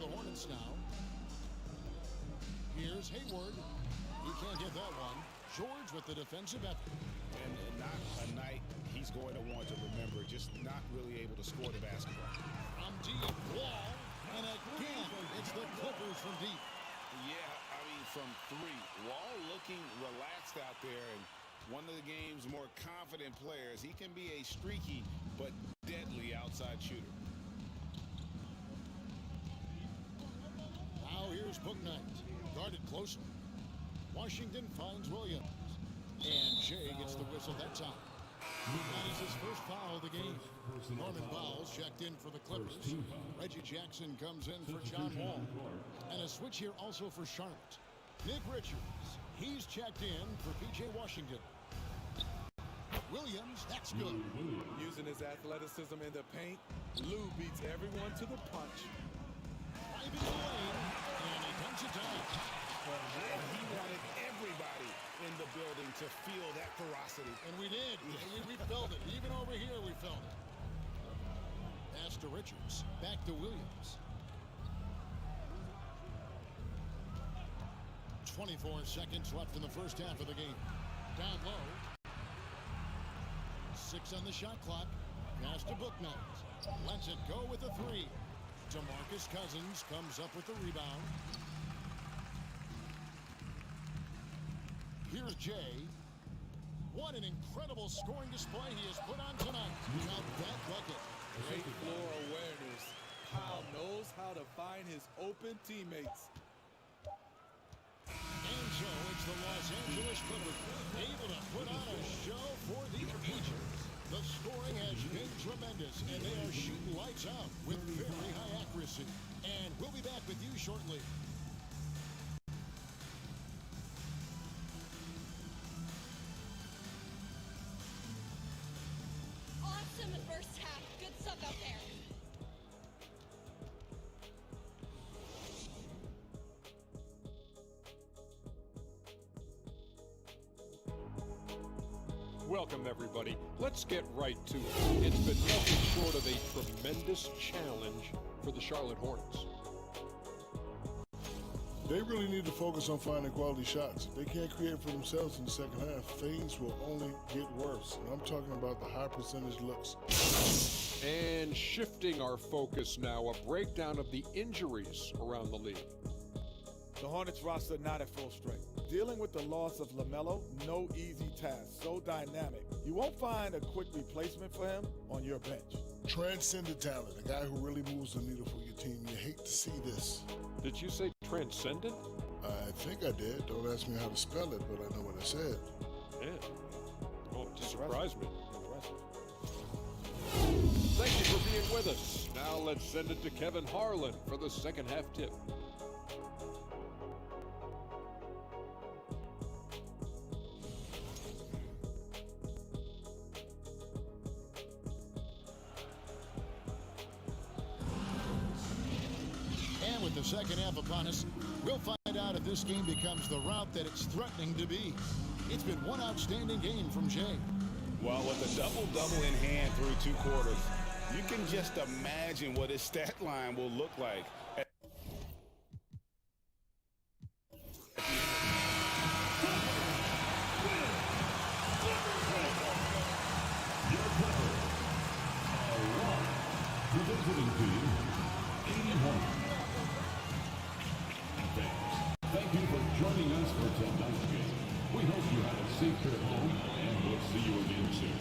The Hornets now. Here's Hayward. He can't get that one. George with the defensive effort. And not a night he's going to want to remember, just not really able to score the basketball. From deep, Wall, and again, it's the Clippers from deep. Yeah, I mean, from three. Wall looking relaxed out there, and one of the game's more confident players. He can be a streaky but deadly outside shooter. Now here's Bouknight, guarded closer. Washington finds Williams, and Jay gets the whistle that time. That is his first foul of the game. Norman Bowles checked in for the Clippers. Reggie Jackson comes in for John Wall. And a switch here also for Charlotte. Nick Richards, he's checked in for P.J. Washington. Williams, that's good. Using his athleticism in the paint, Lou beats everyone to the punch. Driving the lane, and he comes it down. He wanted everybody in the building to feel that ferocity. And we did. We felt it. Even over here, we felt it. Pass to Richards. Back to Williams. 24 seconds left in the first half of the game. Down low. 6 on the shot clock. Pass to Bouknight. Lets it go with a 3. DeMarcus Cousins comes up with the rebound. Here's Jay. What an incredible scoring display he has put on tonight. Got that bucket. Great floor awareness. Powell knows how to find his open teammates. And so it's the Los Angeles Clippers able to put on a show for the ages. The scoring has been tremendous, and they are shooting lights out with very high accuracy. And we'll be back with you shortly. Awesome first half. Good stuff out there. Welcome, everybody. Let's get right to it. It's been nothing short of a tremendous challenge for the Charlotte Hornets. They really need to focus on finding quality shots. If they can't create for themselves in the second half, things will only get worse. And I'm talking about the high percentage looks. And shifting our focus now, a breakdown of the injuries around the league. The Hornets roster not at full strength. Dealing with the loss of LaMelo, no easy task, so dynamic. You won't find a quick replacement for him on your bench. Transcendent talent, a guy who really moves the needle for your team. You hate to see this. Did you say transcendent? I think I did. Don't ask me how to spell it, but I know what I said. Yeah. Oh, it just surprised me. Impressive. Thank you for being with us. Now let's send it to Kevin Harlan for the second half tip. And with the second half upon us, we'll find out if this game becomes the route that it's threatening to be. It's been one outstanding game from Jay. Well, with a double-double in hand through 2 quarters, you can just imagine what his stat line will look like. Thank you for joining us for tonight's game. We hope you had a safe trip home, and we'll see you again soon.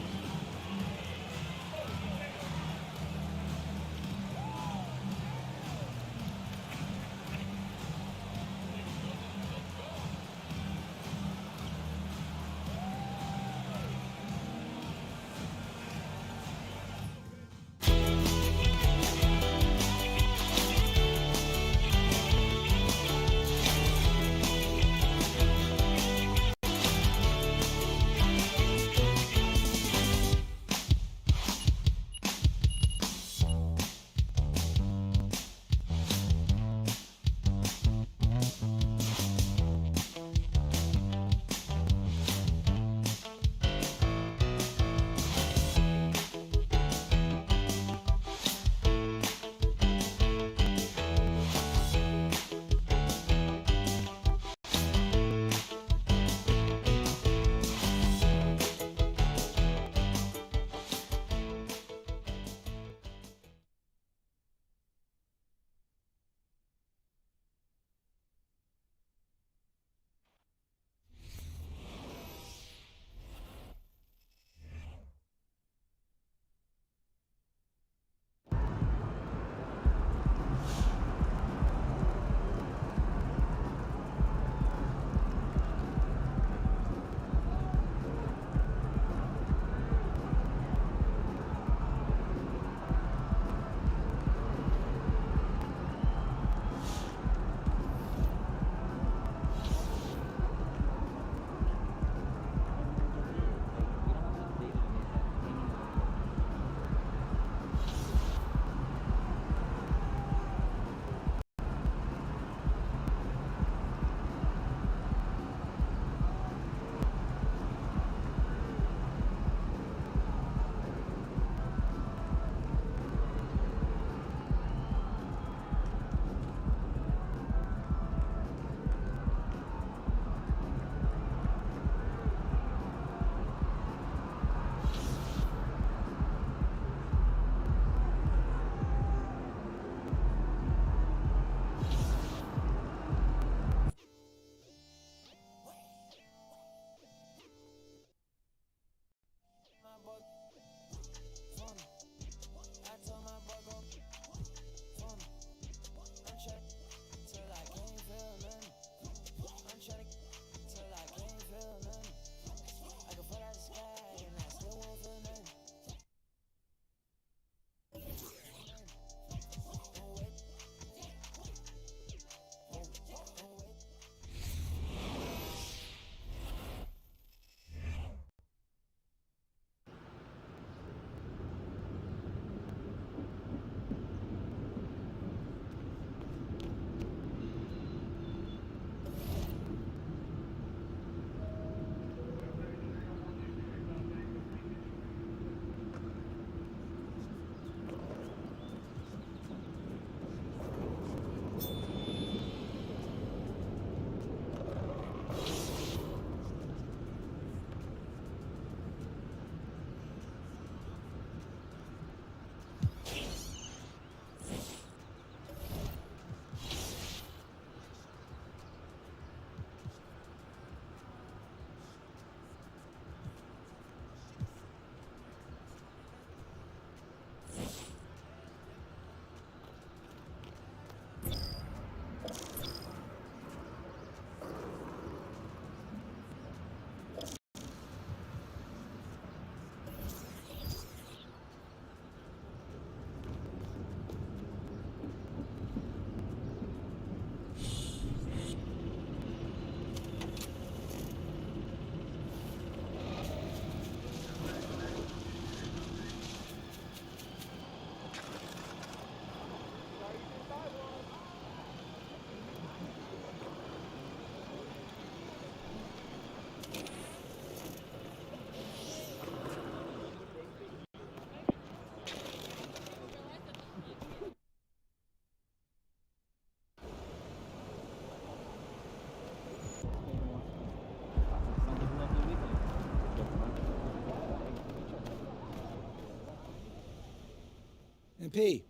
MP.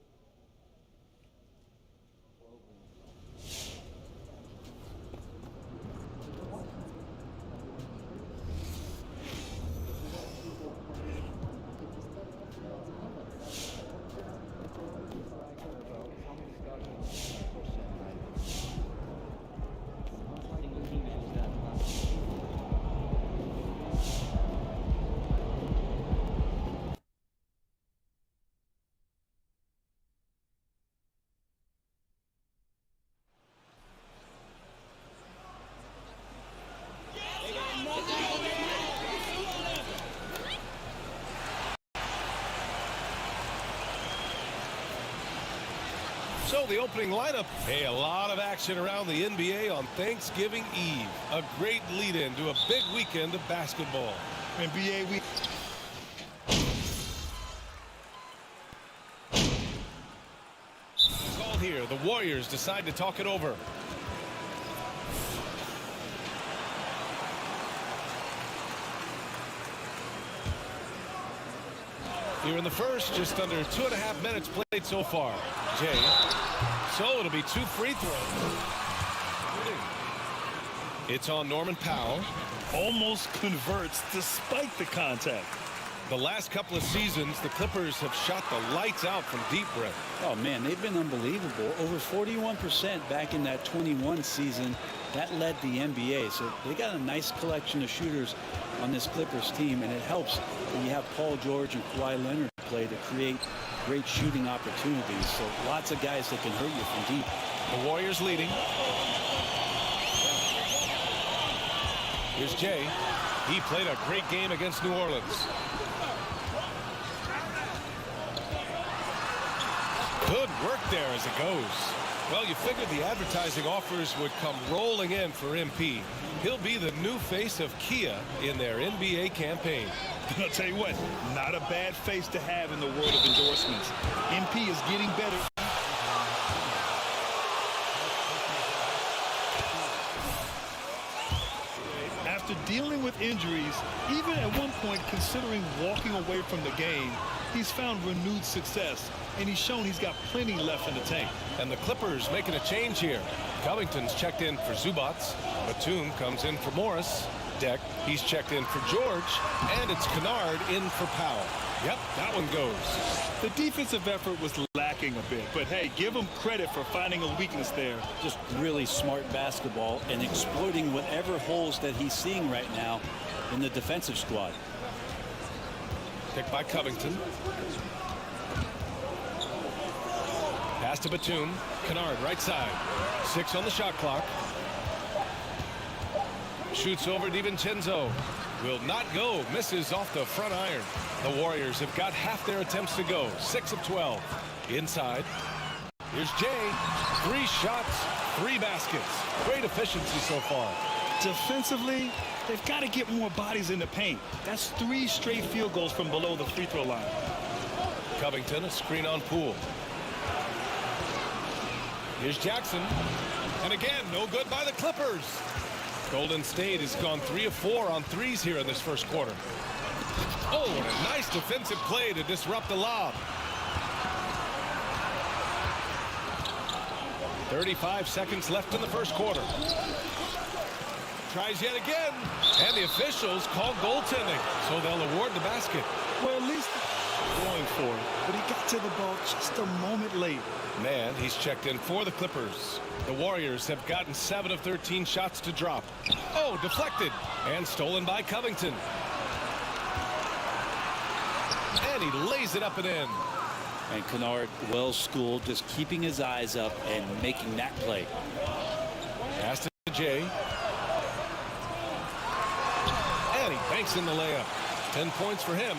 So the opening lineup, hey, a lot of action around the NBA on Thanksgiving Eve. A great lead-in to a big weekend of basketball. NBA week. Called here, the Warriors decide to talk it over. Here in the first, just under 2.5 minutes played so far. Jay. So it'll be 2 free throws. It's on Norman Powell. Almost converts despite the contact. The last couple of seasons, the Clippers have shot the lights out from deep, Brett. Oh, man, they've been unbelievable. Over 41% back in that 21 season. That led the NBA. So they got a nice collection of shooters on this Clippers team, and it helps when you have Paul George and Kawhi Leonard play to create great shooting opportunities. So lots of guys that can hurt you from deep. The Warriors leading. Here's Jay. He played a great game against New Orleans. Good work there as it goes. Well, you figured the advertising offers would come rolling in for MP. He'll be the new face of Kia in their NBA campaign. I'll tell you what, not a bad face to have in the world of endorsements. MP is getting better. After dealing with injuries, even at one point considering walking away from the game, he's found renewed success, and he's shown he's got plenty left in the tank. And the Clippers making a change here. Covington's checked in for Zubats. Batum comes in for Morris. Deck, he's checked in for George. And it's Kennard in for Powell. Yep, that one goes. The defensive effort was lacking a bit, but hey, give him credit for finding a weakness there. Just really smart basketball and exploiting whatever holes that he's seeing right now in the defensive squad. Picked by Covington. Pass to Batum. Kennard right side. 6 on the shot clock. Shoots over DiVincenzo. Will not go. Misses off the front iron. The Warriors have got half their attempts to go. 6 of 12. Inside. Here's Jay. 3 shots, 3 baskets. Great efficiency so far. Defensively, they've got to get more bodies in the paint. That's 3 straight field goals from below the free throw line. Covington, a screen on Poole. Here's Jackson. And again, no good by the Clippers. Golden State has gone 3 of 4 on threes here in this first quarter. Oh, and a nice defensive play to disrupt the lob. 35 seconds left in the first quarter. Tries yet again. And the officials call goaltending, so they'll award the basket. Well, at least going for it, but he got to the ball just a moment late. Man, he's checked in for the Clippers. The Warriors have gotten 7 of 13 shots to drop. Oh, deflected and stolen by Covington. And he lays it up and in. And Kennard, well schooled, just keeping his eyes up and making that play. Pass to Jay. And he banks in the layup. 10 points for him.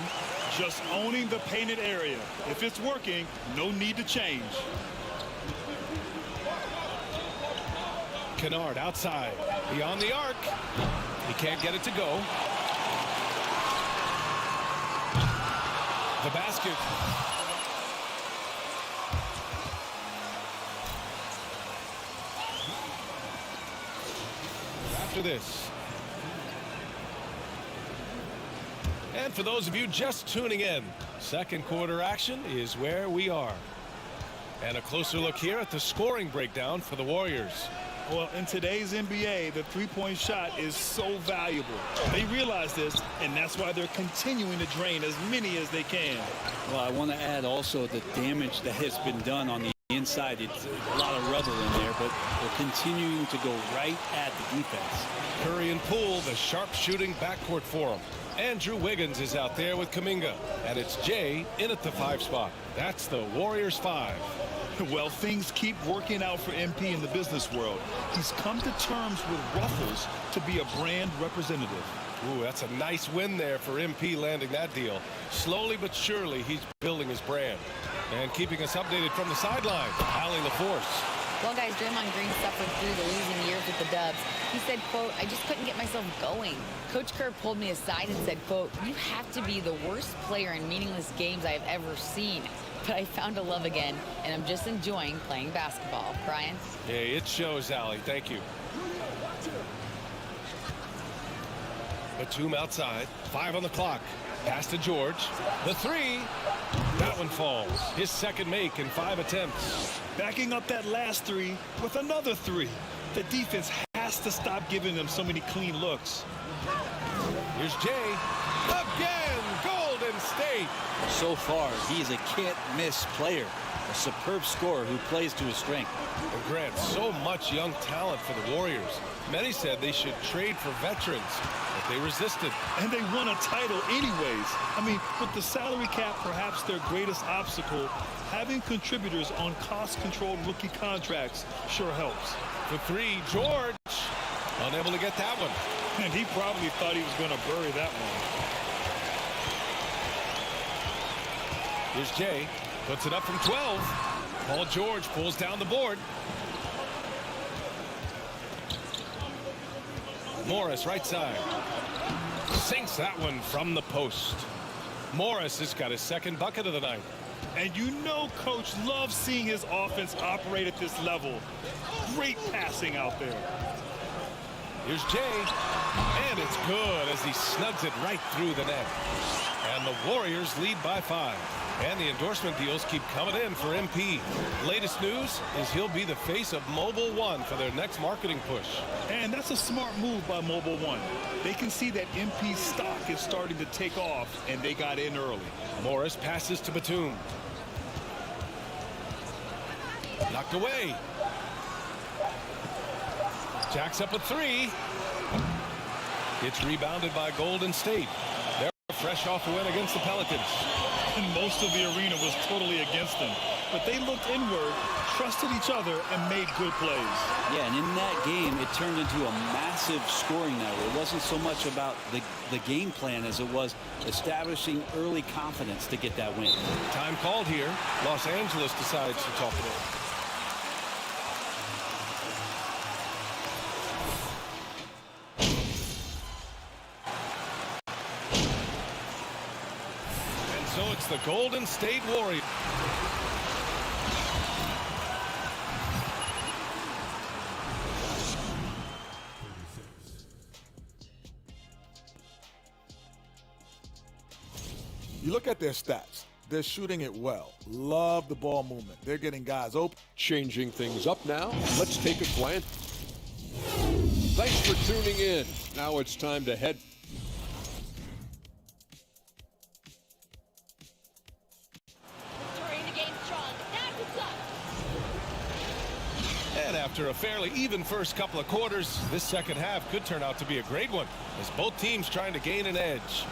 Just owning the painted area. If it's working, no need to change. Kennard outside. Beyond the arc. He can't get it to go. The basket. After this. And for those of you just tuning in, second quarter action is where we are. And a closer look here at the scoring breakdown for the Warriors. Well, in today's NBA, the three-point shot is so valuable. They realize this, and that's why they're continuing to drain as many as they can. Well, I want to add also the damage that has been done on the inside. It's a lot of rubble in there, but they're continuing to go right at the defense. Curry and Poole, the sharp-shooting backcourt for them. Andrew Wiggins is out there with Kuminga, and it's Jay in at the 5 spot. That's the Warriors 5. Well, things keep working out for MP in the business world. He's come to terms with Ruffles to be a brand representative. Ooh, that's a nice win there for MP landing that deal. Slowly but surely, he's building his brand. And keeping us updated from the sideline, Allie LaForce. Well, guys, Draymond Green suffered through the losing years with the Dubs. He said, quote, "I just couldn't get myself going." Coach Kerr pulled me aside and said, quote, "You have to be the worst player in meaningless games I have ever seen. But I found a love again, and I'm just enjoying playing basketball." Brian? Yeah, it shows, Allie. Thank you. Batum outside. 5 on the clock. Pass to George. The 3. That one falls. His second make in 5 attempts. Backing up that last 3 with another 3. The defense has to stop giving them so many clean looks. Here's Jay. Again, Golden State. So far, he's a can't-miss player. A superb scorer who plays to his strength. And Grant, so much young talent for the Warriors. Many said they should trade for veterans, but they resisted. And they won a title anyways. I mean, with the salary cap perhaps their greatest obstacle, having contributors on cost-controlled rookie contracts sure helps. For 3, George. Unable to get that one. And he probably thought he was going to bury that one. Here's Jay. Puts it up from 12. Paul George pulls down the board. Morris right side. Sinks that one from the post. Morris has got his second bucket of the night. And you know Coach loves seeing his offense operate at this level. Great passing out there. Here's Jay. And it's good as he snugs it right through the net. And the Warriors lead by 5. And the endorsement deals keep coming in for MP. Latest news is he'll be the face of Mobile One for their next marketing push. And that's a smart move by Mobile One. They can see that MP's stock is starting to take off, and they got in early. Morris passes to Batum. Knocked away. Jacks up a 3. It's rebounded by Golden State. They're fresh off a win against the Pelicans. And most of the arena was totally against them. But they looked inward, trusted each other, and made good plays. Yeah, and in that game, it turned into a massive scoring night. It wasn't so much about the game plan as it was establishing early confidence to get that win. Time called here. Los Angeles decides to talk it over. So it's the Golden State Warriors. You look at their stats. They're shooting it well. Love the ball movement. They're getting guys open. Changing things up now. Let's take a glance. Thanks for tuning in. Now it's time to head. And after a fairly even first couple of quarters, this second half could turn out to be a great one as both teams trying to gain an edge.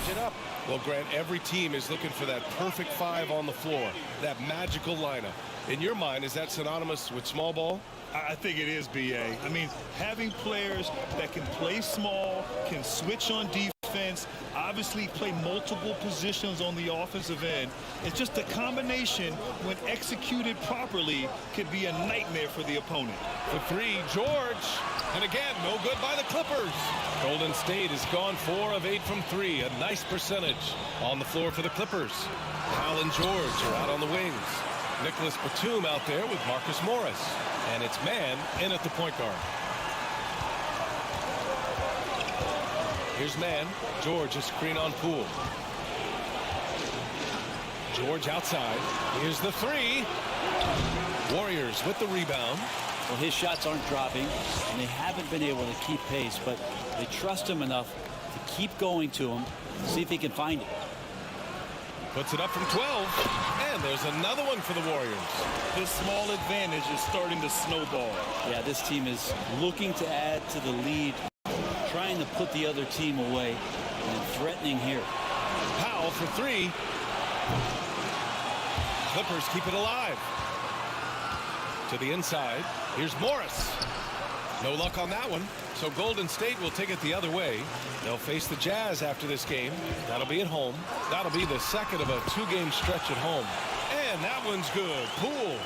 Change it up. Well, Grant, every team is looking for that perfect 5 on the floor, that magical lineup. In your mind, is that synonymous with small ball? I think it is, B.A. I mean, having players that can play small, can switch on defense, obviously play multiple positions on the offensive end. It's just a combination, when executed properly, could be a nightmare for the opponent. For 3, George. And again, no good by the Clippers. Golden State has gone 4 of 8 from 3. A nice percentage on the floor for the Clippers. Powell and George are out on the wings. Nicholas Batum out there with Marcus Morris. And it's man in at the point guard. Here's man. George, a screen on Poole. George outside. Here's the three. Warriors with the rebound. Well, his shots aren't dropping, and they haven't been able to keep pace, but they trust him enough to keep going to him, see if he can find it. Puts it up from 12, and there's another one for the Warriors. This small advantage is starting to snowball. Yeah, this team is looking to add to the lead, trying to put the other team away, and threatening here. Powell for three. Clippers keep it alive. To the inside. Here's Morris. No luck on that one. So Golden State will take it the other way. They'll face the Jazz after this game. That'll be at home. That'll be the second of a two-game stretch at home. And that one's good. Poole.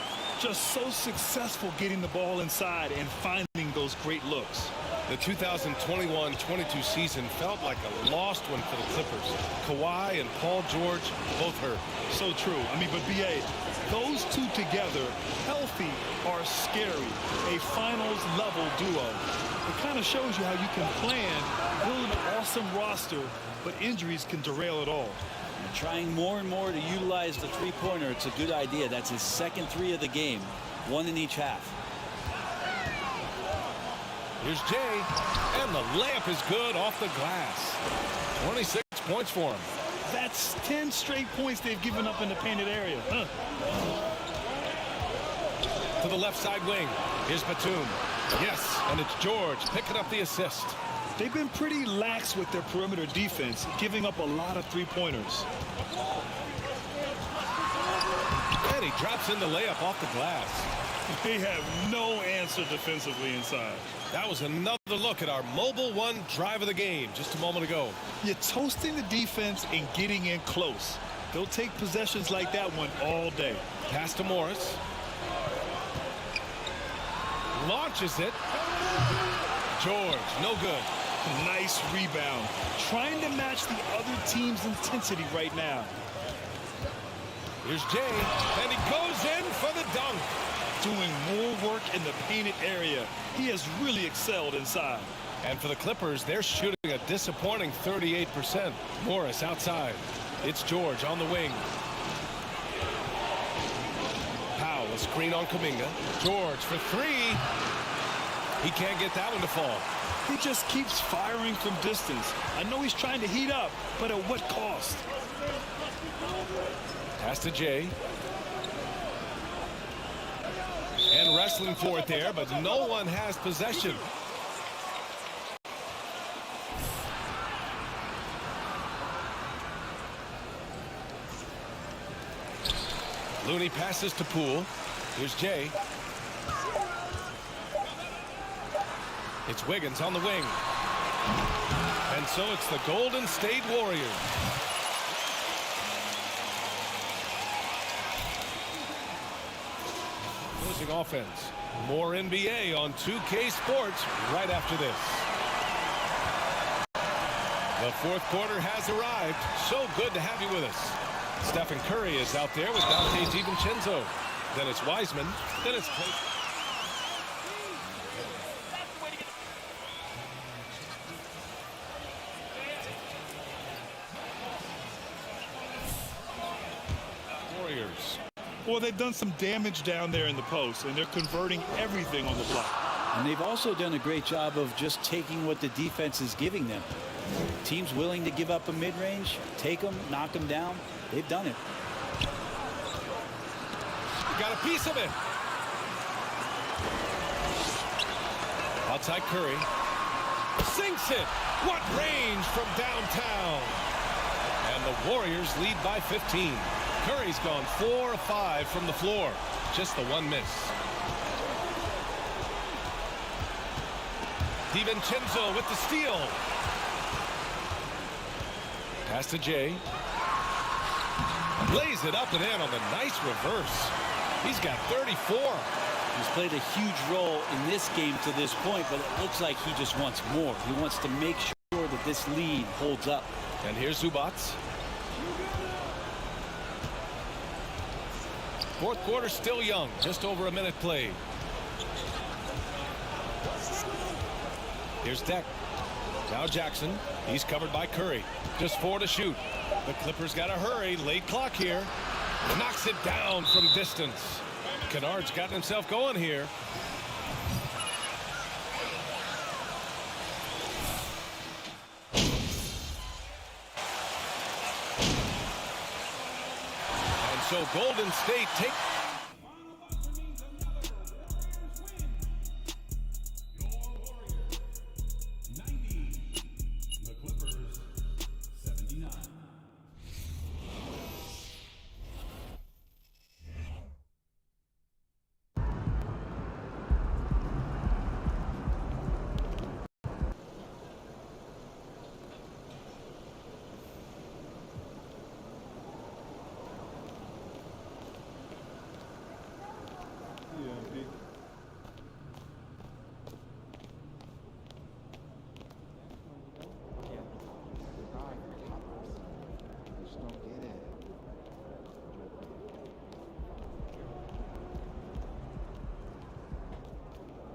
Just so successful getting the ball inside and finding those great looks. The 2021-22 season felt like a lost one for the Clippers. Kawhi and Paul George both hurt. So true. I mean, but B.A., those two together, healthy, are scary. A finals-level duo. It kind of shows you how you can plan, build an awesome roster, but injuries can derail it all. And trying more and more to utilize the three-pointer, it's a good idea. That's his second three of the game, one in each half. Here's Jay, and the layup is good off the glass. 26 points for him. That's 10 straight points they've given up in the painted area. To the left side wing. Here's Batum. Yes, and it's George picking up the assist. They've been pretty lax with their perimeter defense, giving up a lot of three-pointers. And he drops in the layup off the glass. They have no answer defensively inside. That was another look at our Mobile One drive of the game just a moment ago. You're toasting the defense and getting in close. They'll take possessions like that one all day. Pass to Morris. Launches it. George, no good. Nice rebound. Trying to match the other team's intensity right now. Here's Jay, and he goes in for the dunk. Doing more work in the painted area. He has really excelled inside. And for the Clippers, they're shooting a disappointing 38%. Morris outside. It's George on the wing. Powell, a screen on Kuminga. George for three. He can't get that one to fall. He just keeps firing from distance. I know he's trying to heat up, but at what cost? Pass to Jay. And wrestling for it there, but no one has possession. Looney passes to Poole. Here's Jay. It's Wiggins on the wing. And so it's the Golden State Warriors. Closing offense. More NBA on 2K Sports right after this. The fourth quarter has arrived. So good to have you with us. Stephen Curry is out there with Dante DiVincenzo. Then it's Wiseman. Then it's Clay. Warriors. Well, they've done some damage down there in the post, and they're converting everything on the block. And they've also done a great job of just taking what the defense is giving them. Teams willing to give up a mid-range, take them, knock them down. They've done it. Got a piece of it. Outside Curry. Sinks it. What range from downtown. And the Warriors lead by 15. Curry's gone 4 of 5 from the floor. Just the one miss. DiVincenzo with the steal. Pass to Jay. Lays it up and in on the nice reverse. He's got 34. He's played a huge role in this game to this point, but it looks like he just wants more. He wants to make sure that this lead holds up. And here's Zubac. Fourth quarter still young, just over a minute played. Here's Deck. Now Jackson. He's covered by Curry. Just 4 to shoot. The Clippers got to hurry. Late clock here. Knocks it down from distance. Kennard's gotten himself going here. And so Golden State take.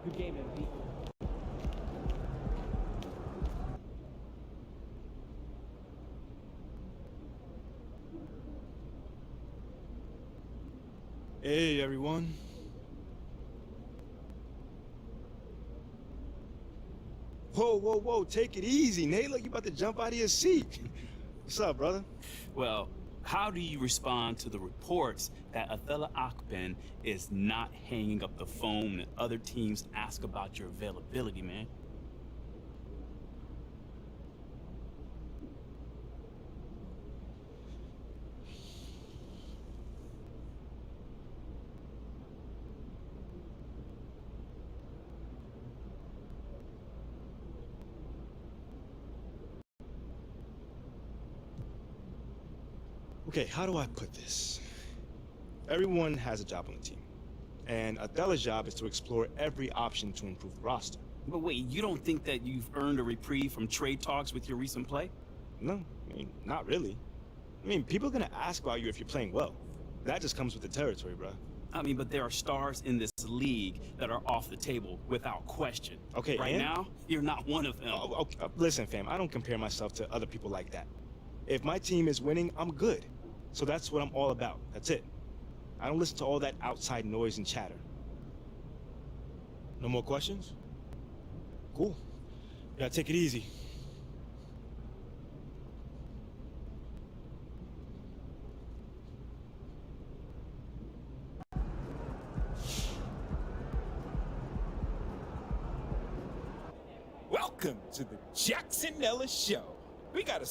Good game, MP. Hey, everyone. Whoa, whoa, whoa, take it easy, Nate. Look, you about to jump out of your seat. What's up, brother? Well, how do you respond to the reports that Athala Akpen is not hanging up the phone and other teams ask about your availability, man? Okay, how do I put this? Everyone has a job on the team, and Athala's job is to explore every option to improve the roster. But wait, you don't think that you've earned a reprieve from trade talks with your recent play? No, I mean, not really. I mean, people are gonna ask about you if you're playing well. That just comes with the territory, bro. I mean, but there are stars in this league that are off the table without question. Okay, right and? now, you're not one of them. Oh, okay, listen, fam, I don't compare myself to other people like that. If my team is winning, I'm good. So that's what I'm all about. That's it. I don't listen to all that outside noise and chatter. No more questions? Cool. Yeah, take it easy. Welcome to the Jackson Ellis Show. We got a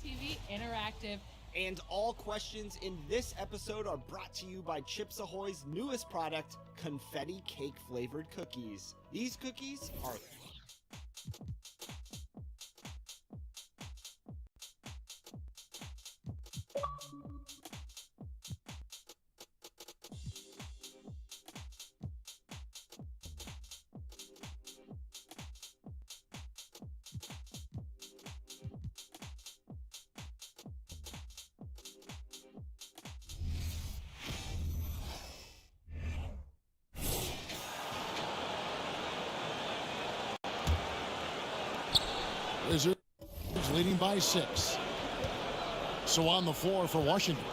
TV Interactive. And all questions in this episode are brought to you by Chips Ahoy's newest product, confetti cake flavored cookies. These cookies are Wizards leading by 6. So on the floor for Washington,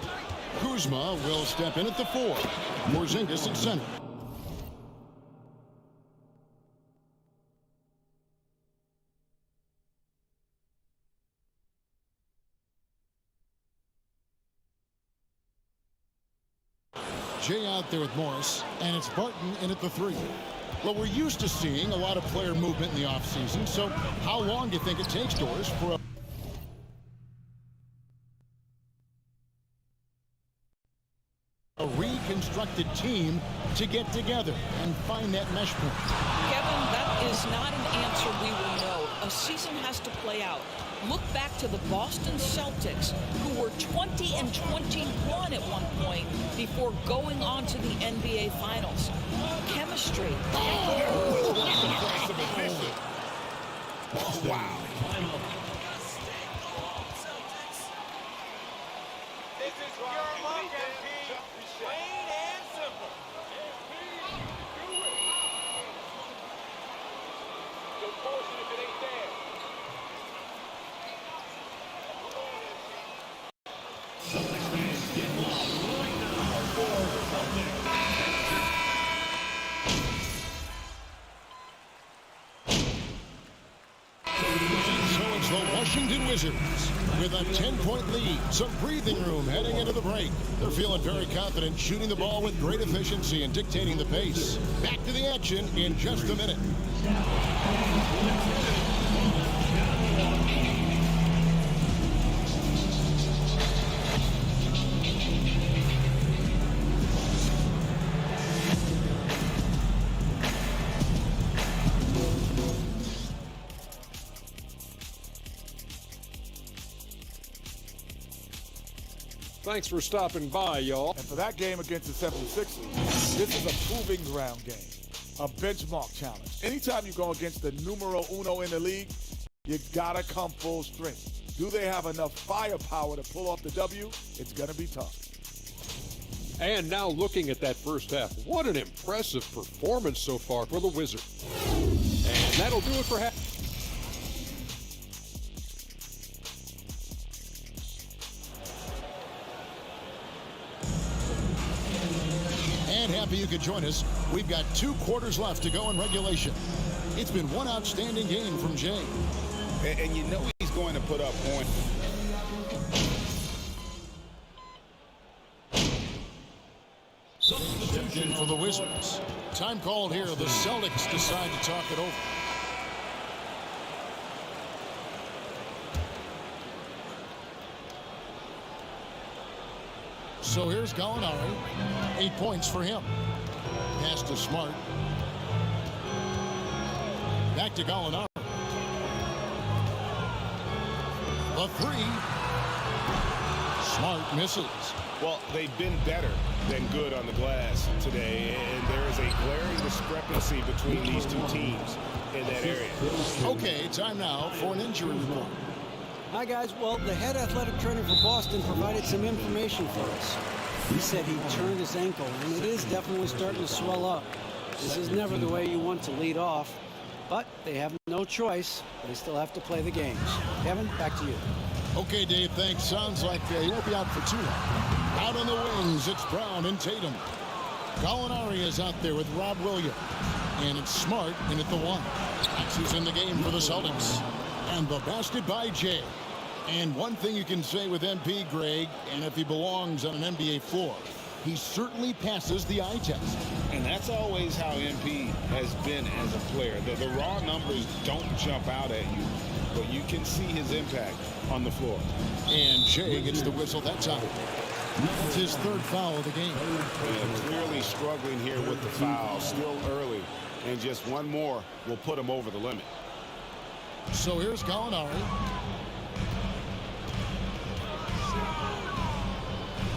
Kuzma will step in at the 4. Porzingis at center. Jay out there with Morris, and it's Barton in at the 3. Well, we're used to seeing a lot of player movement in the offseason, so how long do you think it takes, Doris, for a reconstructed team to get together and find that mesh point? Kevin, that is not an answer we will know. A season has to play out. Look back to the Boston Celtics, who were 20-21 at one point before going on to the NBA Finals. Chemistry. Wow. This is your look, MP. Plain and simple. Good fortune if it ain't there. So it's the Washington Wizards with a 10-point lead. Some breathing room heading into the break. They're feeling very confident, shooting the ball with great efficiency and dictating the pace. Back to the action in just a minute. Thanks for stopping by, y'all. And for that game against the 76ers, this is a proving ground game, a benchmark challenge. Anytime you go against the numero uno in the league, You gotta come full strength. Do they have enough firepower to pull off the W? It's gonna be tough. And now looking at that first half, what an impressive performance so far for the Wizards. And that'll do it for half. And happy you could join us. We've got 2 quarters left to go in regulation. It's been one outstanding game from Jay. And you know he's going to put up points. Substitution for the Wizards. Time called here. The Celtics decide to talk it over. So here's Gallinari. 8 points for him. Pass to Smart. Back to Gallinari. The 3. Smart misses. Well, they've been better than good on the glass today, and there is a glaring discrepancy between these two teams in that area. Okay, time now for an injury report. Hi, guys. Well, the head athletic trainer for Boston provided some information for us. He said he turned his ankle, and it is definitely starting to swell up. This is never the way you want to lead off, but they have no choice. They still have to play the games. Kevin, back to you. Okay, Dave, thanks. Sounds like he won't be out for too long. Out on the wings, it's Brown and Tatum. Gallinari is out there with Rob Williams. And it's Smart in at the 1. That's who's in the game for the Celtics. And the basket by Jay. And one thing you can say with MP, Greg, and if he belongs on an NBA floor, he certainly passes the eye test. And that's always how MP has been as a player. The raw numbers don't jump out at you, but you can see his impact on the floor. And Jay gets the whistle that time. That's his 3rd foul of the game. And clearly struggling here with the foul, still early. And just one more will put him over the limit. So here's Gallinari.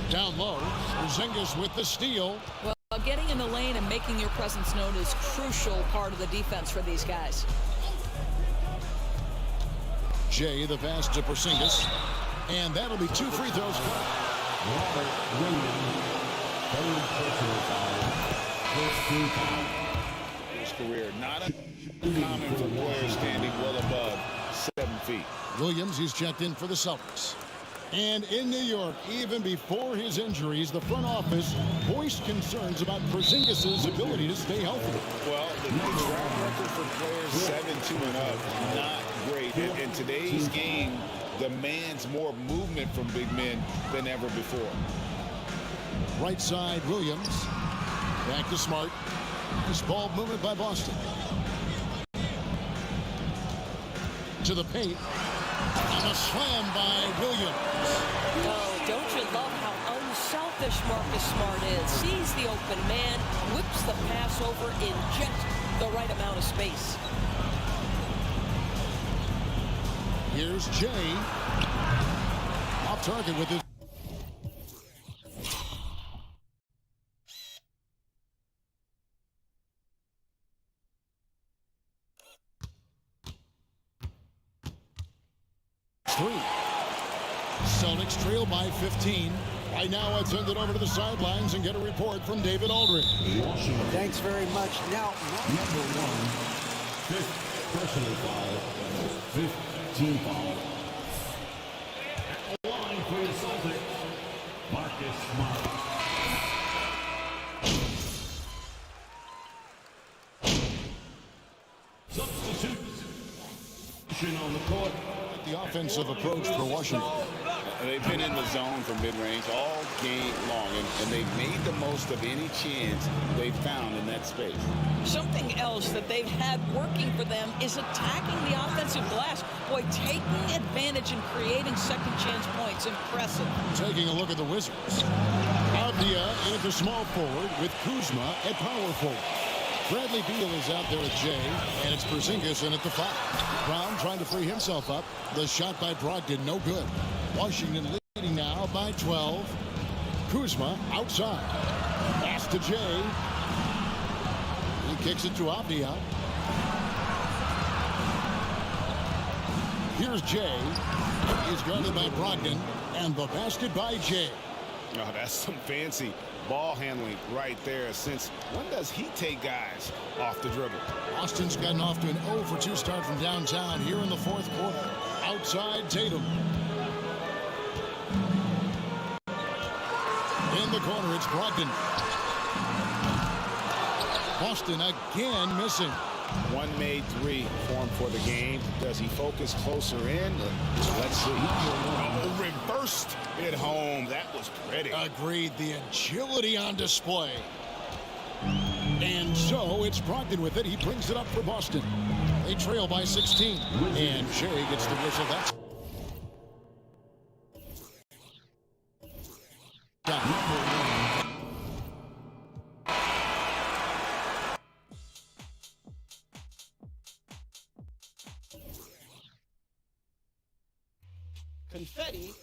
Down low, Porzingis with the steal. Well, getting in the lane and making your presence known is crucial part of the defense for these guys. Jay, the pass to Porzingis. And that'll be 2 free throws. Robert Williams, 3rd personal foul, 15 foul. His career not uncommon for players standing well above 7 feet. Williams, he's checked in for the Celtics. And in New York, even before his injuries, the front office voiced concerns about Porzingis' ability to stay healthy. Well, the track record for players 7-2 and up, not great. In today's game, demands more movement from big men than ever before. Right side, Williams. Back to Smart. This ball movement by Boston. To the paint. And a slam by Williams. Oh, don't you love how unselfish Marcus Smart is? Sees the open man, whips the pass over in just the right amount of space. Here's Jay. Off target with his. Celtics trail by 15. Right now, let's send it over to the sidelines and get a report from David Aldridge. Thanks very much. Now, number 1, 5th personal foul, 15 foul. At the line for the Celtics, Marcus Smart. Substitution on the court. The offensive approach for Washington. They've been in the zone from mid-range all game long, and they've made the most of any chance they've found in that space. Something else that they've had working for them is attacking the offensive glass. Boy, taking advantage and creating second chance points. Impressive. Taking a look at the Wizards. Avdia in at the small forward with Kuzma at power forward. Bradley Beal is out there with Jay, and it's Porzingis in at the 5. Brown trying to free himself up. The shot by Brogdon, no good. Washington leading now by 12. Kuzma outside. Pass to Jay. He kicks it to Avdia. Here's Jay. He's guarded by Brogdon, and the basket by Jay. Oh, that's some fancy ball handling right there. Since when does he take guys off the dribble? Boston's gotten off to an 0 for 2 start from downtown here in the fourth quarter. Outside Tatum. In the corner, it's Brogdon. Boston again missing. One made three formed for the game. Does he focus closer in? Let's see. Oh, reversed it home. That was pretty. Agreed. The agility on display. And so it's Brogdon with it. He brings it up for Boston. They trail by 16. And Shea gets the whistle. That's confetti.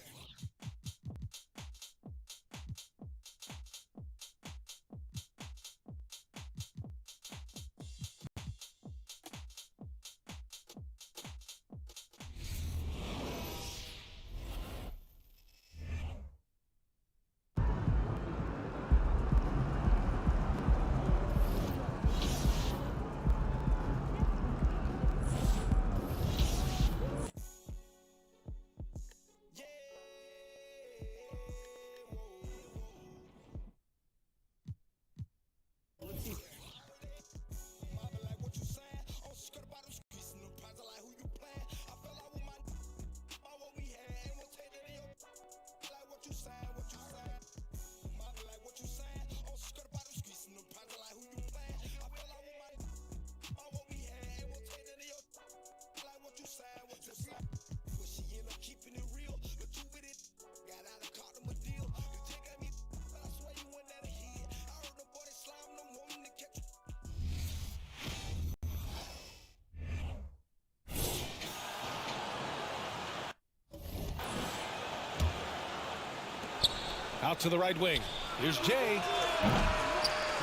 Out to the right wing. Here's Jay.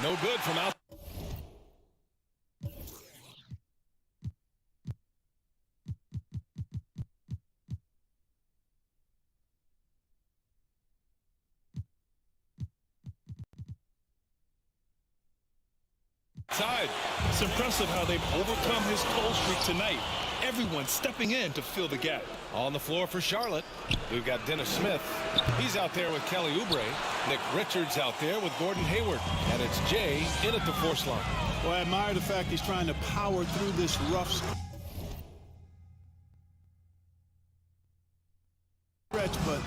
No good from out. Side. It's impressive how they've overcome his cold streak tonight. Everyone stepping in to fill the gap. On the floor for Charlotte, we've got Dennis Smith. He's out there with Kelly Oubre. Nick Richards out there with Gordon Hayward. And it's Jay in at the force line. Well, I admire the fact he's trying to power through this rough stretch, but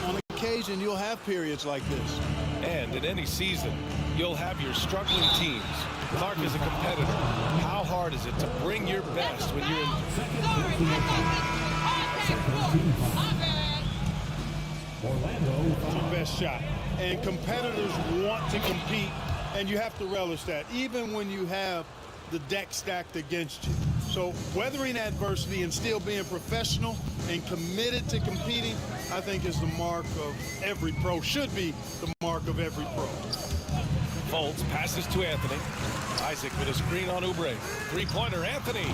on occasion you'll have periods like this. And in any season, you'll have your struggling teams. Clark is a competitor. How hard is it to bring your best when you're It's your best shot. And competitors want to compete, and you have to relish that, even when you have the deck stacked against you. So weathering adversity and still being professional and committed to competing, I think is the mark of every pro, should be the mark of every pro. Fultz passes to Anthony. Isaac with a screen on Oubre. Three-pointer, Anthony.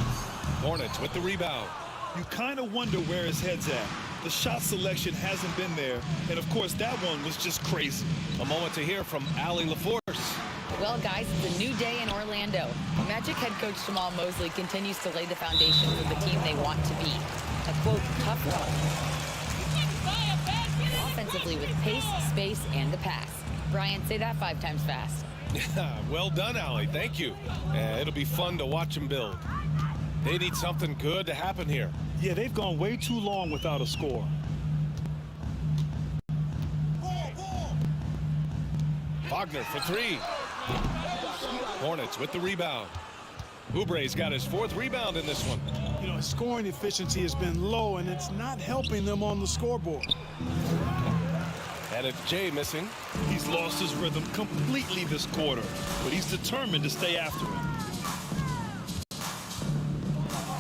Hornets with the rebound. You kind of wonder where his head's at. The shot selection hasn't been there, and of course that one was just crazy. A moment to hear from Allie LaForce. Well, guys, it's a new day in Orlando. Magic head coach Jamal Mosley continues to lay the foundation for the team they want to be. A, quote, tough one. Offensively with pace, space, and the pass. Brian, say that 5 times fast. Well done, Allie. Thank you. It'll be fun to watch them build. They need something good to happen here. Yeah, they've gone way too long without a score. Wagner for 3. Hornets with the rebound. Oubre's got his 4th rebound in this one. You know, scoring efficiency has been low, and it's not helping them on the scoreboard. And it's Jay missing. He's lost his rhythm completely this quarter, but he's determined to stay after it.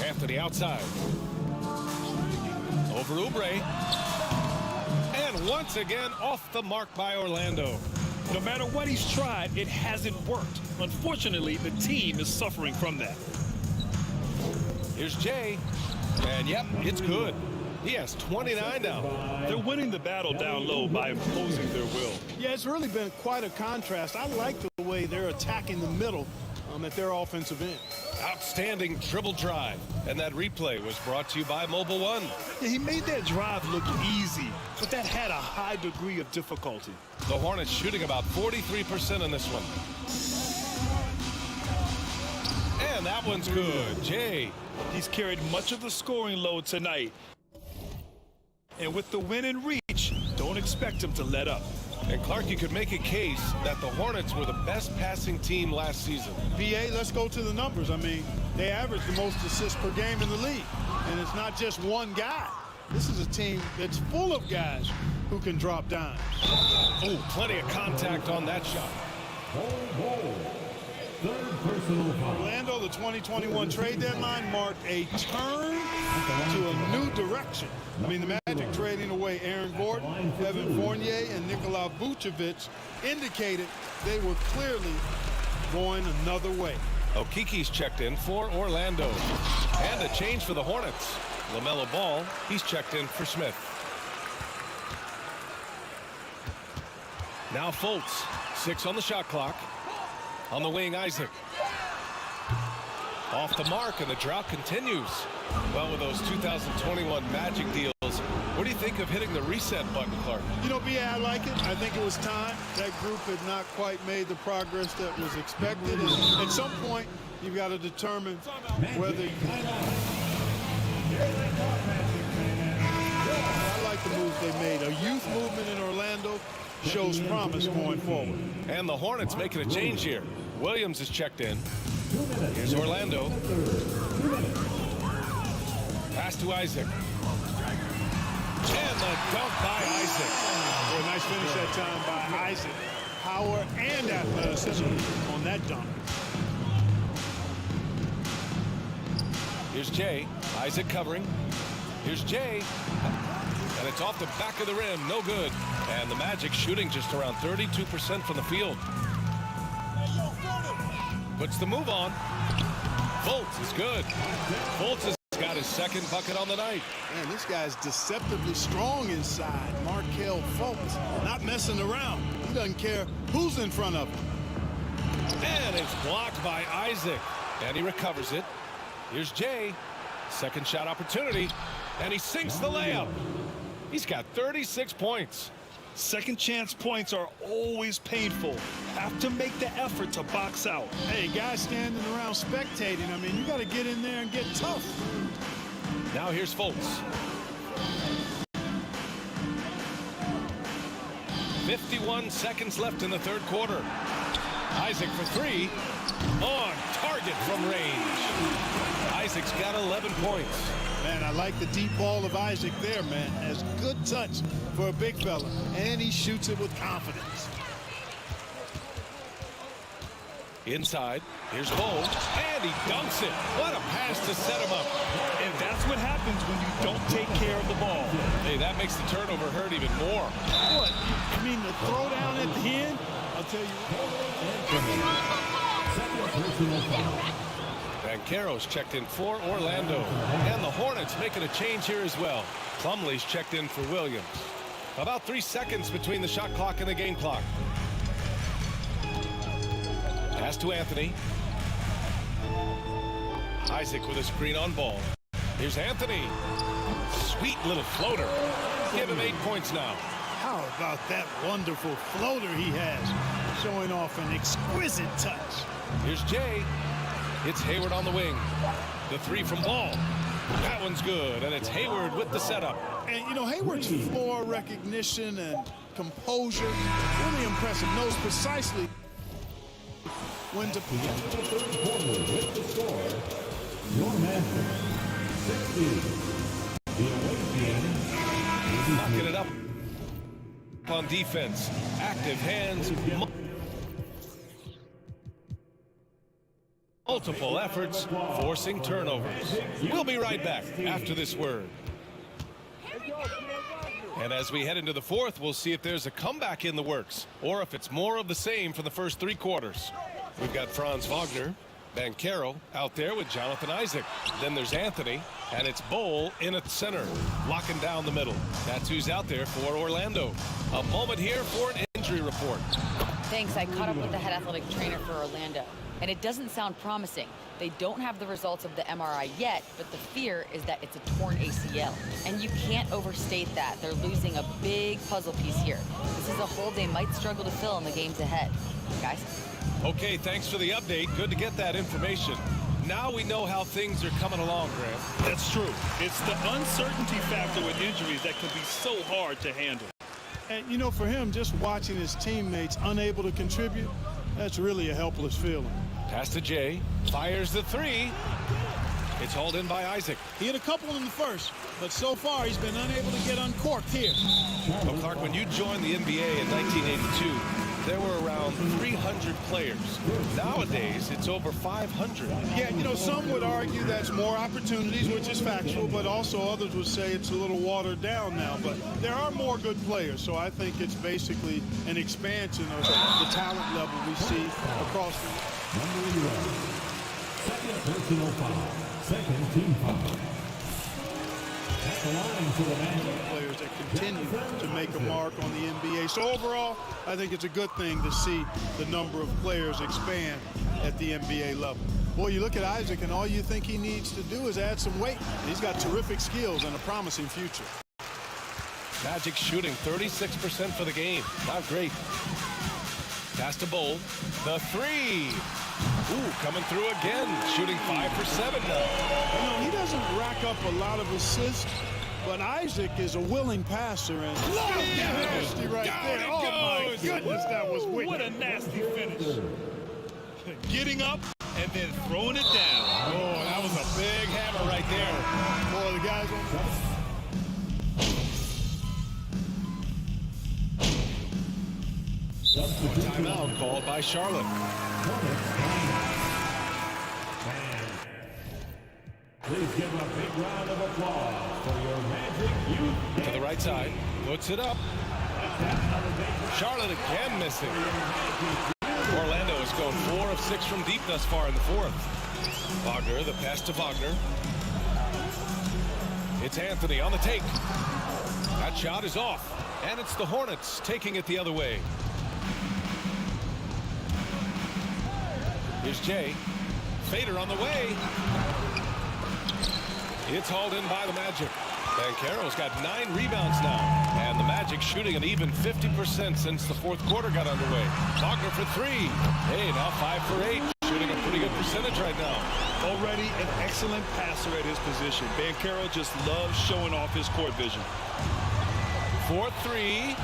Anthony outside. Over Oubre. And once again off the mark by Orlando. No matter what he's tried, it hasn't worked. Unfortunately, the team is suffering from that. Here's Jay. And yep, it's good. He has 29 now. They're winning the battle down low by imposing their will. Yeah, it's really been quite a contrast. I like the way they're attacking the middle at their offensive end. Outstanding dribble drive. And that replay was brought to you by Mobile One. Yeah, he made that drive look easy, but that had a high degree of difficulty. The Hornets shooting about 43% on this one. And that one's good. Jay. He's carried much of the scoring load tonight. And with the win in reach, don't expect him to let up. And Clark, you could make a case that the Hornets were the best passing team last season. BA, let's go to the numbers. I mean, they averaged the most assists per game in the league. And it's not just one guy. This is a team that's full of guys who can drop dimes. Oh, plenty of contact on that shot. Orlando, the 2021 trade deadline marked a turn to a new direction. I mean, the Magic trading away Aaron Gordon, Evan Fournier, and Nikola Vucevic indicated they were clearly going another way. Okiki's checked in for Orlando. And a change for the Hornets. LaMelo Ball, he's checked in for Smith. Now Fultz, 6 on the shot clock. On the wing, Isaac. Off the mark, and the drought continues. Well, with those 2021 Magic deals, what do you think of hitting the reset button, Clark? You know, B.A., I like it. I think it was time. That group had not quite made the progress that was expected. And at some point, you've got to determine whether you... I like the moves they made. A youth movement in Orlando shows promise going forward. And the Hornets making a change here. Williams is checked in. Here's Orlando. Pass to Isaac. And the dunk by Isaac. Boy, nice finish that time by Isaac. Power and athleticism on that dunk. Here's Jay. Isaac covering. Here's Jay. And it's off the back of the rim. No good. And the Magic shooting just around 32% from the field. Puts the move on. Fultz is good. Fultz has got his second bucket on the night. Man, this guy's deceptively strong inside. Markelle Fultz, not messing around. He doesn't care who's in front of him. And it's blocked by Isaac. And he recovers it. Here's Jay. Second shot opportunity. And he sinks the layup. He's got 36 points. Second chance points are always painful. Have to make the effort to box out. Hey, guys standing around spectating, I mean, you got to get in there and get tough. Now here's Fultz. 51 seconds left in the third quarter. Isaac for three. On target from range. Isaac's got 11 points. Man, I like the deep ball of Isaac there, man. Has good touch for a big fella. And he shoots it with confidence. Inside, here's Bo, and he dunks it. What a pass to set him up. And that's what happens when you don't take care of the ball. Hey, that makes the turnover hurt even more. What? I mean, the throw down at the end? I'll tell you what. Banchero's checked in for Orlando. And the Hornets making a change here as well. Plumlee's checked in for Williams. About 3 seconds between the shot clock and the game clock. Pass to Anthony. Isaac with a screen on ball. Here's Anthony. Sweet little floater. Give him 8 points now. How about that wonderful floater he has, showing off an exquisite touch. Here's Jay. It's Hayward on the wing. The three from Ball. That one's good, and it's Hayward with the setup. And, you know, Hayward's floor recognition and composure, really impressive. Knows precisely when to play. With the score, your master, 60. The away team. Knocking it up on defense. Active hands. Multiple efforts, forcing turnovers. We'll be right back after this word. And as we head into the fourth, we'll see if there's a comeback in the works or if it's more of the same for the first 3 quarters. We've got Franz Wagner, Bancaro out there with Jonathan Isaac. Then there's Anthony, and it's Bowl in at center, locking down the middle. That's who's out there for Orlando. A moment here for an injury report. Thanks. I caught up with the head athletic trainer for Orlando, and it doesn't sound promising. They don't have the results of the MRI yet, but the fear is that it's a torn ACL. And you can't overstate that. They're losing a big puzzle piece here. This is a hole they might struggle to fill in the games ahead. Guys? Okay, thanks for the update. Good to get that information. Now we know how things are coming along, Graham. That's true. It's the uncertainty factor with injuries that can be so hard to handle. And, you know, for him, just watching his teammates unable to contribute, that's really a helpless feeling. Pass to Jay. Fires the three. It's hauled in by Isaac. He hit a couple in the first, but so far he's been unable to get uncorked here. Well, Clark, when you joined the NBA in 1982, there were around 300 players. Nowadays, it's over 500. Yeah, you know, some would argue that's more opportunities, which is factual, but also others would say it's a little watered down now. But there are more good players, so I think it's basically an expansion of the talent level we see across the league. Number 11. Second personal foul. Second team foul. At the line for the Magic. Players that continue to make a mark on the NBA. So overall, I think it's a good thing to see the number of players expand at the NBA level. Boy, you look at Isaac, and all you think he needs to do is add some weight. He's got terrific skills and a promising future. Magic shooting 36% for the game. Not great. Pass to Bowl. The three. Ooh, coming through again. Shooting 5 for 7 now. You know, he doesn't rack up a lot of assists, but Isaac is a willing passer. And nasty right there. Oh, my goodness, that was wicked. What a nasty finish. Getting up and then throwing it down. Oh, that was a big hammer right there. Boy, the guys on Timeout called by Charlotte. Please give a big round of applause for your Magic Youth. To the right side. Puts it up. Charlotte again missing. Orlando has gone 4 of 6 from deep thus far in the fourth. Wagner, the pass to Wagner. It's Anthony on the take. That shot is off. And it's the Hornets taking it the other way. Here's Jay. Fader on the way. It's hauled in by the Magic. Bancaro's got 9 rebounds now. And the Magic shooting an even 50% since the fourth quarter got underway. Wagner for 3. Hey, now 5 for 8. Shooting a pretty good percentage right now. Already an excellent passer at his position. Bancaro just loves showing off his court vision. 4-3.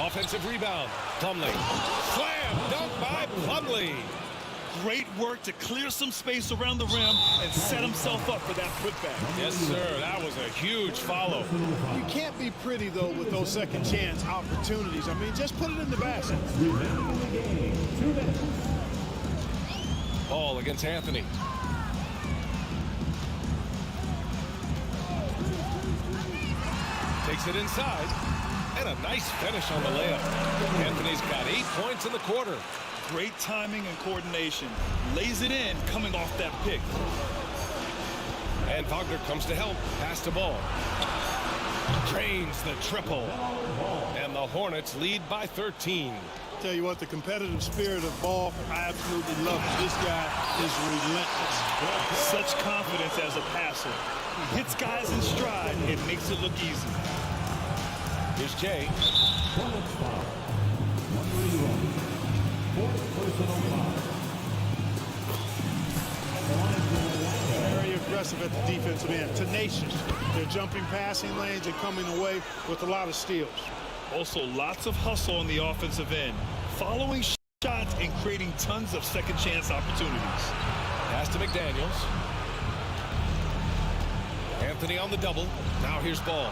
Offensive rebound. Plumlee. Slam dunk by Plumlee. Great work to clear some space around the rim and set himself up for that putback. Yes, sir. That was a huge follow. You can't be pretty, though, with those second chance opportunities. I mean, just put it in the basket. Ball against Anthony. Takes it inside. And a nice finish on the layup. Anthony's got 8 points in the quarter. Great timing and coordination. Lays it in coming off that pick. And Wagner comes to help. Pass to Ball. Drains the triple. And the Hornets lead by 13. Tell you what, the competitive spirit of Ball, I absolutely love it. This guy is relentless. Such confidence as a passer. He hits guys in stride. It makes it look easy. Here's Jay. Very aggressive at the defensive end. Tenacious. They're jumping passing lanes and coming away with a lot of steals. Also, lots of hustle on the offensive end. Following shots and creating tons of second chance opportunities. Pass to McDaniels. Anthony on the double. Now here's Ball.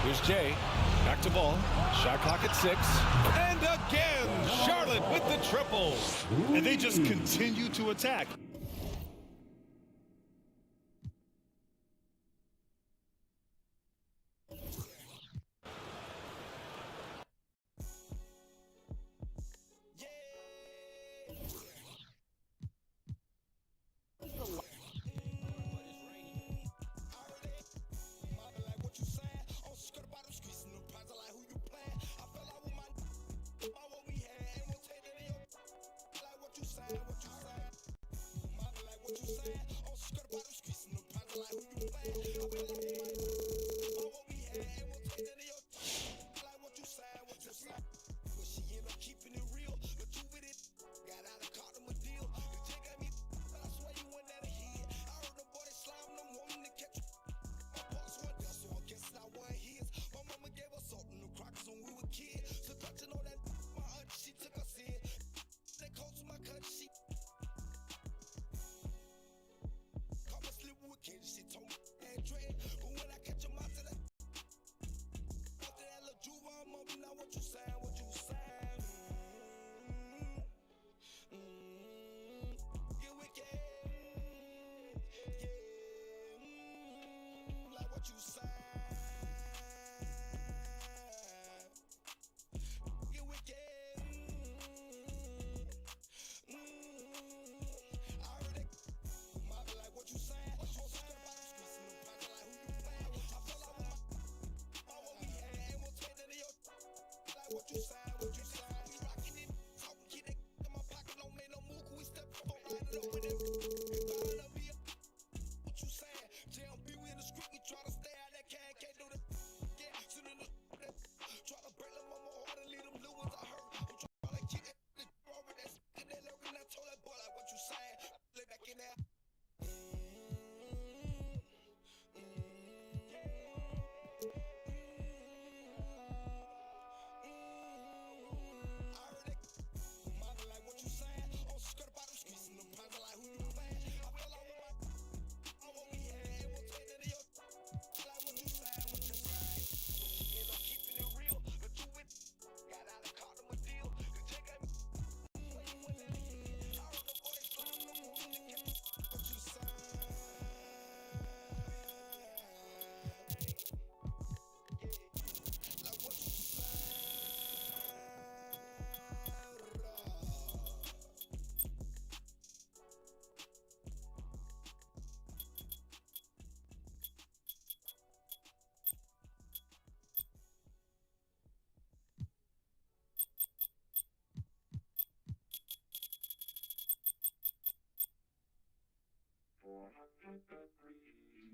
Here's Jay. Back to Ball. Shot clock at 6. And again, Charlotte with the triple. And they just continue to attack.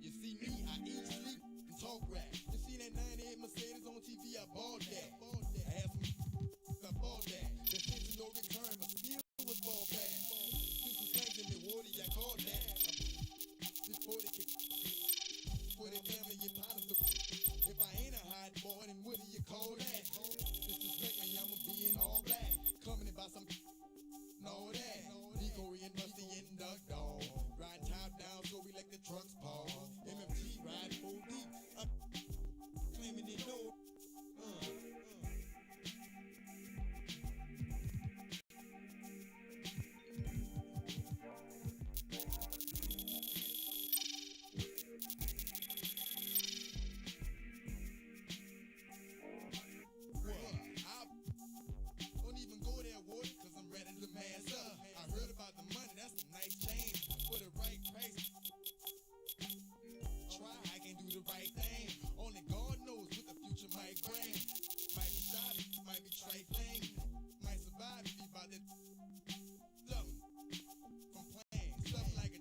You see me, I eat, sleep, and talk rap. You see that 98 Mercedes on TV, I bought that. I had some I bought that. The sense of no return, but still was ball back. Do some slangs in Milwaukee, I called that. This 40 kick. For the family, your partners. If I ain't a hot boy, then what do you call that? Disrespect me, I'ma be in all black. Coming about some know that. Nico and Rusty and Doug Dog. Riding top down, so we like the trucks pause. MFT ride full deep. Claiming they know. Don't even go there, Ward, cause I'm ready to mass up. I heard about the money, that's a nice change. For the right price. Try, I can do the right thing. Only God knows what the future might bring. Might be shy, might be trifling. Might survive if you about that something from playing. Something like a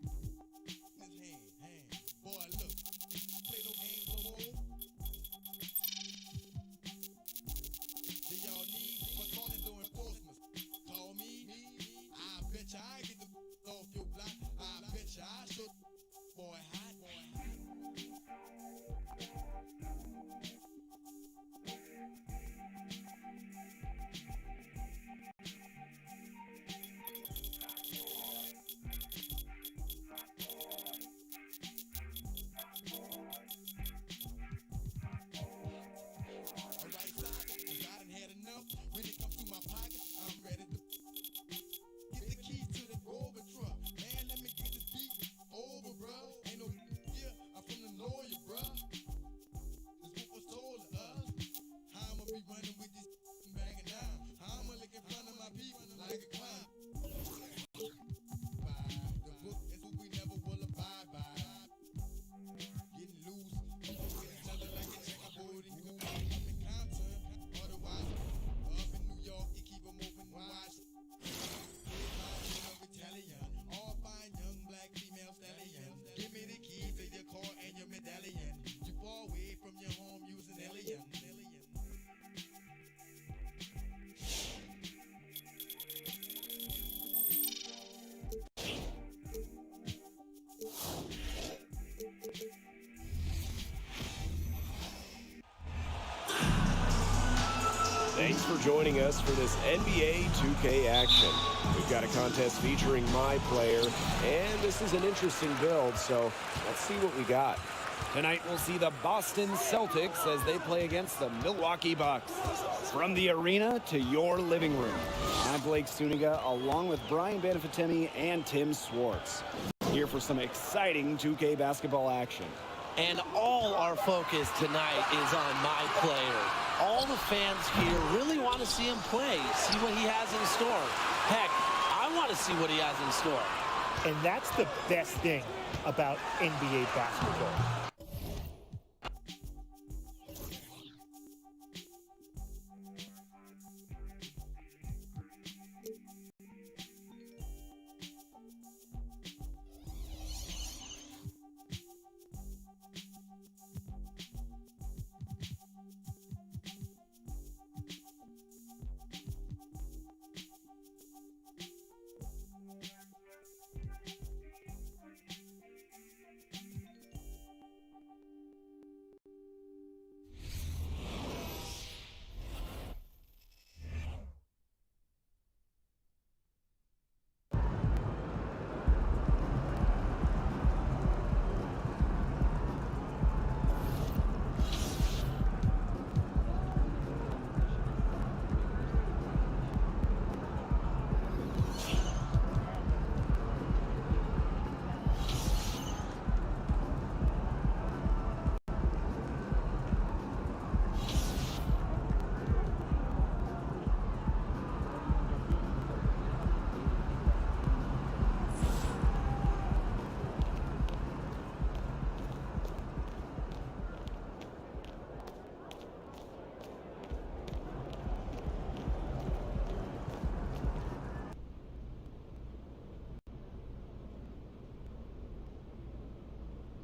in his hand. Boy, look, play no games no more. Do y'all need for calling to enforcement? Call me. I bet you I get the off your block. I bet you I should. Boy, hot, boy, hot. Alright, side, 'cause I done had enough. When it comes to my pocket, I'm ready to get the keys to the Rover truck. Man, let me get this beat over, bruh. Ain't no yeah, I'm from the lawyer, bruh. This what was told to us. How I'ma be running with this and banging down. How I'ma look in front of my people like a clown. The book is what we never will abide by. Getting loose, people with each other like a checkerboard and goose. I'm in Compton, otherwise up in New York, you keep 'em open wide. Italian, all fine young black female stallion. Give me the keys to your car and your medallion. You far away from your home using alien. Thanks for joining us for this NBA 2K action. We've got a contest featuring my player, and this is an interesting build, so let's see what we got. Tonight we'll see the Boston Celtics as they play against the Milwaukee Bucks. From the arena to your living room, I'm Blake Suniga along with Brian Benefitemi and Tim Swartz. Here for some exciting 2K basketball action. And all our focus tonight is on my player. All the fans here really want to see him play, see what he has in store. Heck, I want to see what he has in store. And that's the best thing about NBA basketball.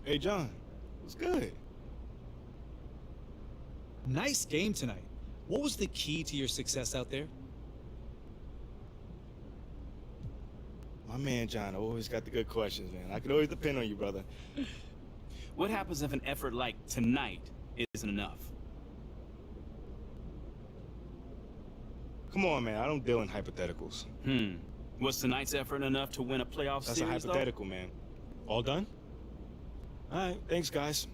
Hey, John, what's good? Nice game tonight. What was the key to your success out there? My man, John, always got the good questions, man. I can always depend on you, brother. What happens if an effort like tonight isn't enough? Come on, man. I don't deal in hypotheticals. Was tonight's effort enough to win a playoff That's series, a hypothetical, man. All done? All right. Thanks, guys.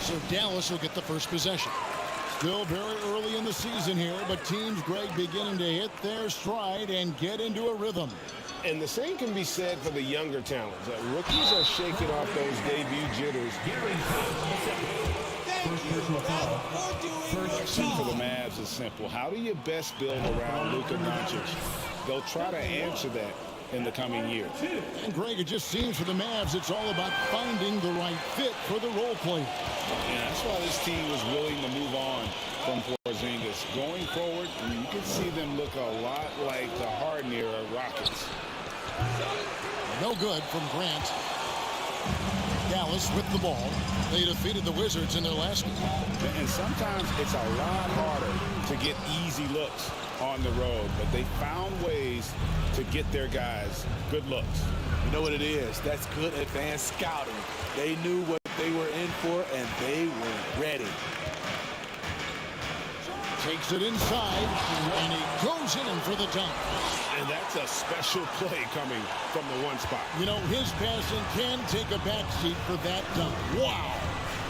So Dallas will get the first possession. Still very early in the season here, but teams, Greg, beginning to hit their stride and get into a rhythm. And the same can be said for the younger talents. Rookies are shaking off those debut jitters. For the Mavs is simple. How do you best build around Luka Doncic? They'll try to answer that in the coming year. And Greg, it just seems for the Mavs it's all about finding the right fit for the role player. Yeah, that's why this team was willing to move on from Porzingis. Going forward, you can see them look a lot like the Harden era Rockets. No good from Grant. Dallas with the ball. They defeated the Wizards in their last game. And sometimes it's a lot harder to get easy looks on the road, but they found ways to get their guys good looks. You know what it is? That's good advanced scouting. They knew what they were in for, and they were ready. Takes it inside, and he goes in for the dunk. And that's a special play coming from the one spot. You know, his passing can take a backseat for that dunk. Wow.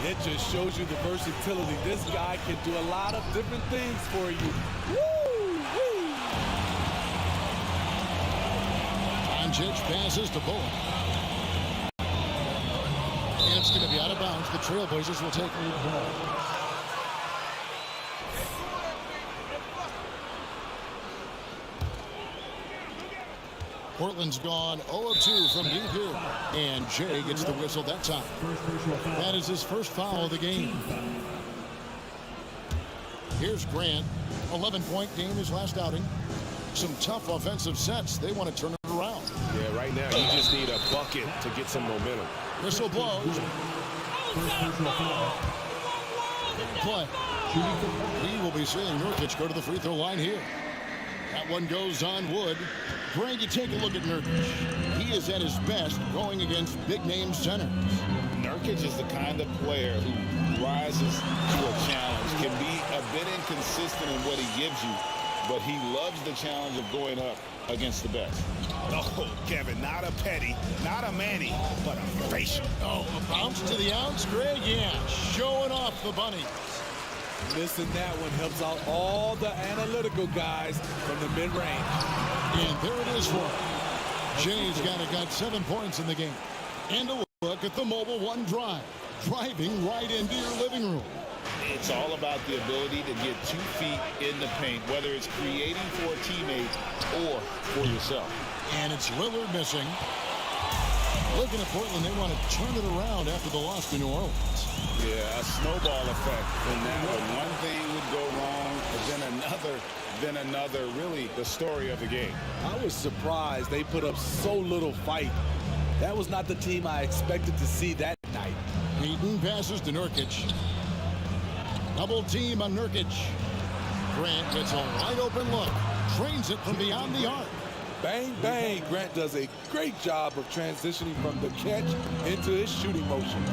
It just shows you the versatility. This guy can do a lot of different things for you. Woo! Doncic passes to Bullock. And it's going to be out of bounds. The Trailblazers will take the ball. Portland's gone 0 of 2 from deep here. And Jay gets the whistle that time. That is his first foul of the game. Here's Grant. 11-point game his last outing. Some tough offensive sets. They want to turn it around. Yeah, right now you just need a bucket to get some momentum. Whistle blows. Play. We will be seeing Nurkic go to the free throw line here. That one goes on Wood. Greg, you take a look at Nurkic. He is at his best going against big-name centers. Nurkic is the kind of player who rises to a challenge, can be a bit inconsistent in what he gives you, but he loves the challenge of going up against the best. Oh, Kevin, not a petty, not a Manny, but a facial. Oh, a bounce to the outs, Greg? Yeah, showing off the bunny. Missing that one helps out all the analytical guys from the mid-range. And there it is for him. Jay's got 7 points in the game. And a look at the Mobile One drive. Driving right into your living room. It's all about the ability to get 2 feet in the paint, whether it's creating for a teammate or for yourself. And it's Lillard missing. Looking at Portland, they want to turn it around after the loss to New Orleans. Yeah, a snowball effect from that one. One thing would go wrong, but then another, really the story of the game. I was surprised they put up so little fight. That was not the team I expected to see that night. Peyton passes to Nurkic. Double team on Nurkic. Grant gets a wide open look. Trains it from beyond the arc. Bang, bang. Grant does a great job of transitioning from the catch into his shooting motion.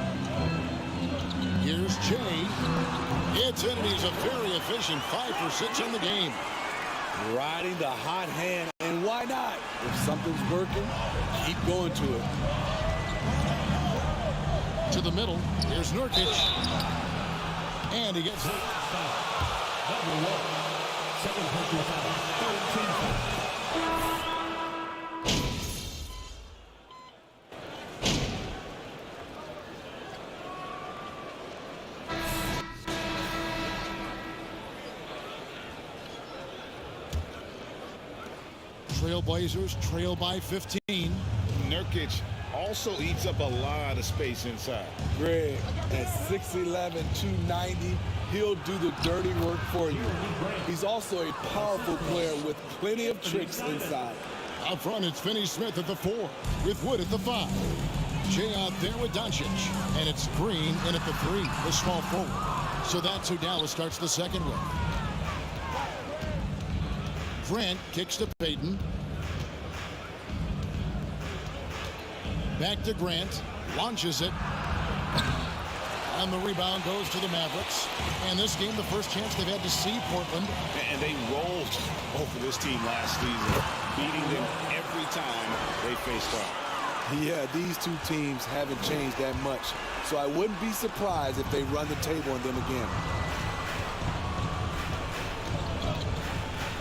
Here's Jay. It's in, and he's a very efficient 5 for 6 in the game. Riding the hot hand, and why not? If something's working, keep going to it. To the middle. Here's Nurkic. And he gets it. Number 1. Second personal foul. 13 foul. Trailblazers trail by 15. Nurkic also eats up a lot of space inside. Greg, at 6'11", 290, he'll do the dirty work for you. He's also a powerful player with plenty of tricks inside. Out front, it's Finney-Smith at the 4, with Wood at the 5. Jay out there with Doncic, and it's Green in at the 3, the small forward. So that's who Dallas starts the second with. Grant kicks to Peyton. Back to Grant. Launches it. And the rebound goes to the Mavericks. And this game, the first chance they've had to see Portland. And they rolled over this team last season, beating them every time they faced off. Yeah, these two teams haven't changed that much. So I wouldn't be surprised if they run the table on them again.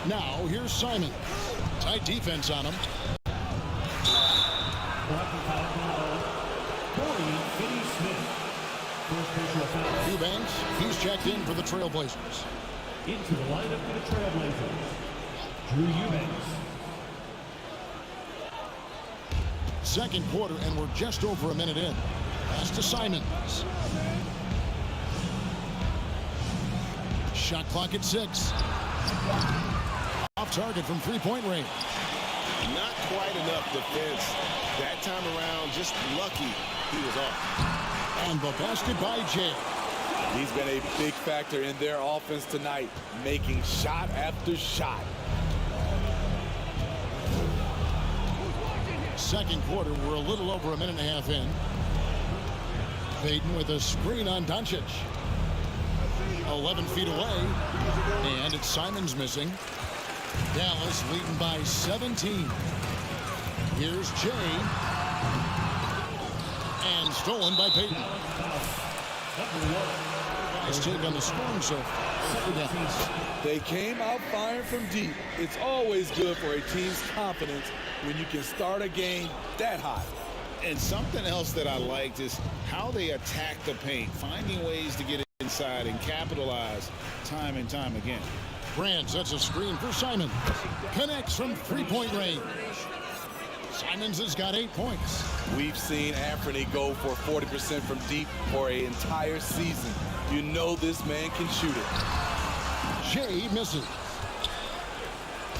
Now, here's Simon. Tight defense on him. Eubanks, he's checked in for the Trailblazers. Into the lineup for the Trailblazers, Drew Eubanks. Second quarter, and we're just over a minute in. Pass to Simons. Shot clock at 6. Off target from three-point range. Not quite enough defense. That time around, just lucky he was off. And the basket by Jay. He's been a big factor in their offense tonight, making shot after shot. Second quarter, we're a little over a minute and a half in. Peyton with a screen on Doncic. 11 feet away. And it's Simons missing. Dallas leading by 17. Here's Jay. And stolen by Peyton. Nice take on the scoring so far. They came out firing from deep. It's always good for a team's confidence when you can start a game that hot. And something else that I liked is how they attack the paint, finding ways to get inside and capitalize time and time again. Grant sets a screen for Simons. Connects from three-point range. Simons has got 8 points. We've seen Anthony go for 40% from deep for an entire season. You know this man can shoot it. Jay misses.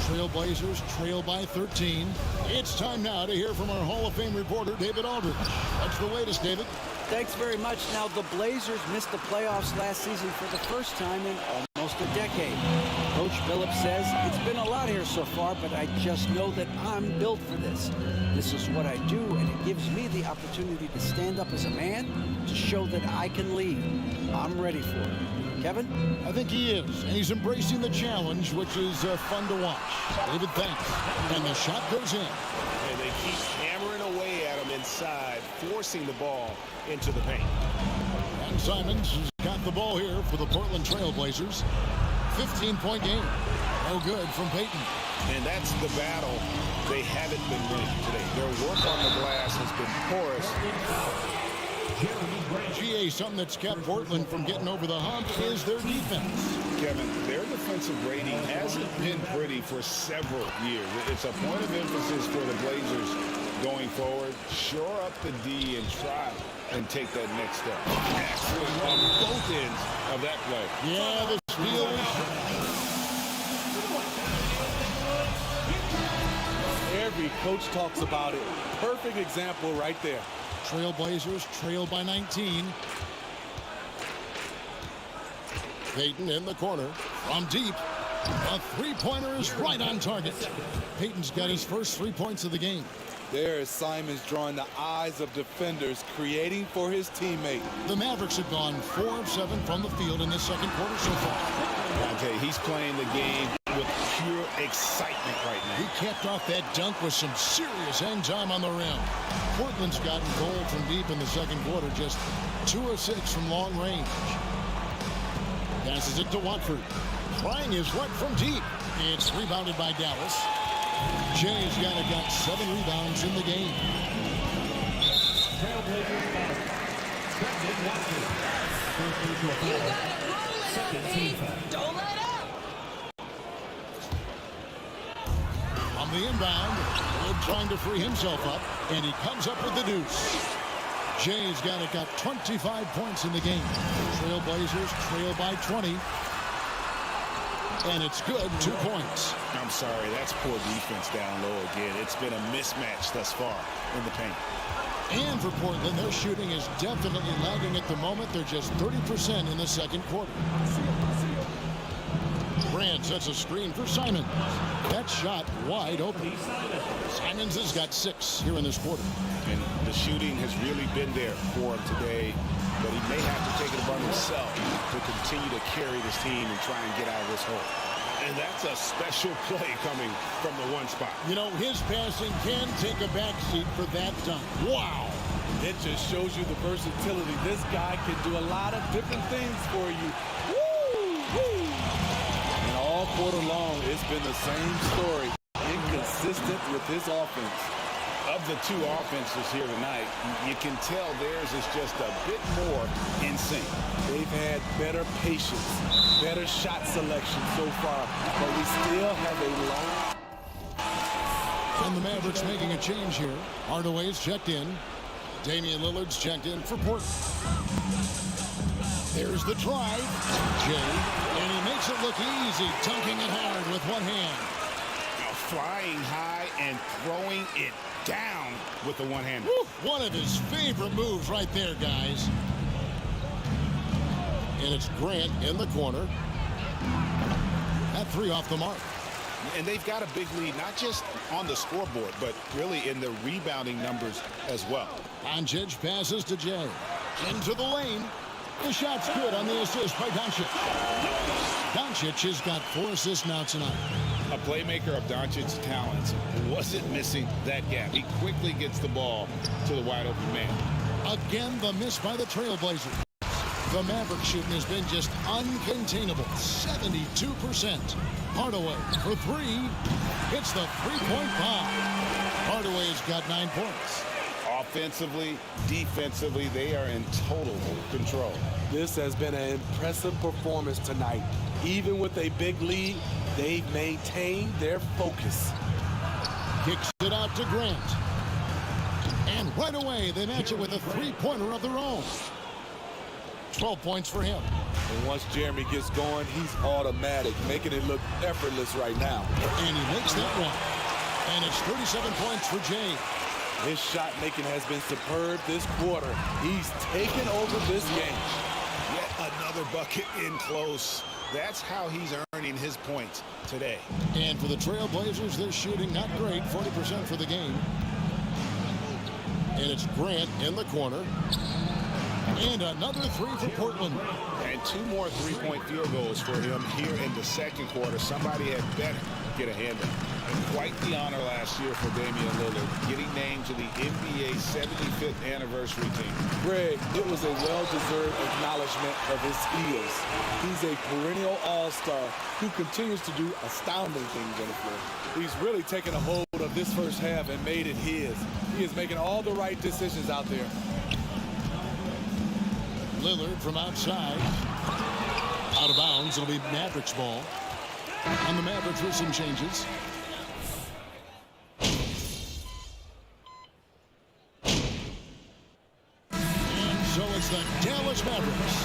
Trailblazers trail by 13. It's time now to hear from our Hall of Fame reporter, David Aldridge. What's the latest, David? Thanks very much. Now, the Blazers missed the playoffs last season for the first time in almost a decade. Coach Phillips says, it's been a lot here so far, but I just know that I'm built for this. This is what I do, and it gives me the opportunity to stand up as a man to show that I can lead. I'm ready for it. Kevin? I think he is, and he's embracing the challenge, which is fun to watch. David, thanks. And the shot goes in. And they keep hammering away at him inside, forcing the ball into the paint. And Simons has got the ball here for the Portland Trailblazers. 15-point game. No good from Peyton. And that's the battle they haven't been winning today. Their work on the glass has been porous. GA, something that's kept Portland from getting over the hump is their defense. Kevin, their defensive rating hasn't been pretty for several years. It's a point of emphasis for the Blazers going forward. Shore up the D and try and take that next step. Excellent on both ends of that play. Yeah, the steal is... Every coach talks about it. Perfect example right there. Trailblazers trail by 19. Peyton in the corner from deep. A three-pointer is right on target. Peyton's got his first 3 points of the game. There is Simons drawing the eyes of defenders, creating for his teammate. The Mavericks have gone 4 of 7 from the field in this second quarter so far. Dante, he's playing the game with pure excitement right now. He capped off that dunk with some serious end time on the rim. Portland's gotten gold from deep in the second quarter, just 2 of 6 from long range. Passes it to Watford. Trying his luck from deep. It's rebounded by Dallas. Jay's got 7 rebounds in the game. Don't let up. On the inbound, Wood trying to free himself up, and he comes up with the deuce. Jay's got 25 points in the game. Trailblazers trail by 20. And it's good, 2 points. I'm sorry, that's poor defense down low again. It's been a mismatch thus far in the paint. And for Portland, their shooting is definitely lagging at the moment. They're just 30% in the second quarter. Grant sets a screen for Simons. That shot wide open. Simons has got 6 here in this quarter. And the shooting has really been there for him today, but he may have to take it upon himself to continue to carry this team and try and get out of this hole. And that's a special play coming from the one spot. You know, his passing can take a backseat for that dunk. Wow. It just shows you the versatility. This guy can do a lot of different things for you. Woo! Woo! And all quarter long, it's been the same story. Inconsistent with his offense. Of the 2 offenses here tonight, you can tell theirs is just a bit more in sync. They've had better patience, better shot selection so far, but we still have a long... And the Mavericks making a change here. Hardaway's checked in. Damian Lillard's checked in for Portland. There's the drive. Jay, and he makes it look easy, dunking it hard with one hand. Now flying high and throwing it down with the one hand. One of his favorite moves right there, guys. And it's Grant in the corner. That 3 off the mark. And they've got a big lead, not just on the scoreboard, but really in the rebounding numbers as well. Doncic passes to Jay. Into the lane. The shot's good on the assist by Doncic. Doncic has got 4 assists now tonight. A playmaker of Doncic's talents wasn't missing that gap. He quickly gets the ball to the wide open man. Again, the miss by the Trailblazers. The Maverick shooting has been just uncontainable. 72%. Hardaway for 3. It's the three-point bomb. Hardaway's got 9 points. Offensively, defensively, they are in total control. This has been an impressive performance tonight. Even with a big lead, they've maintained their focus. Kicks it out to Grant. And right away, they match it with a three-pointer of their own. 12 points for him. And once Jeremy gets going, he's automatic, making it look effortless right now. And he makes that one. And it's 37 points for Jay. His shot making has been superb this quarter. He's taken over this game. Yet another bucket in close. That's how he's earning his points today. And for the Trailblazers, they're shooting not great, 40% for the game. And it's Grant in the corner. And another 3 for Portland. And 2 more three-point field goals for him here in the second quarter. Somebody had better get a hand up. Quite the honor last year for Damian Lillard, getting named to the NBA 75th anniversary team. Greg, it was a well-deserved acknowledgement of his skills. He's a perennial all-star who continues to do astounding things on the floor. He's really taken a hold of this first half and made it his. He is making all the right decisions out there. Lillard from outside. Out of bounds. It'll be Mavericks ball. On the Mavericks with some changes. And so it's the Dallas Mavericks.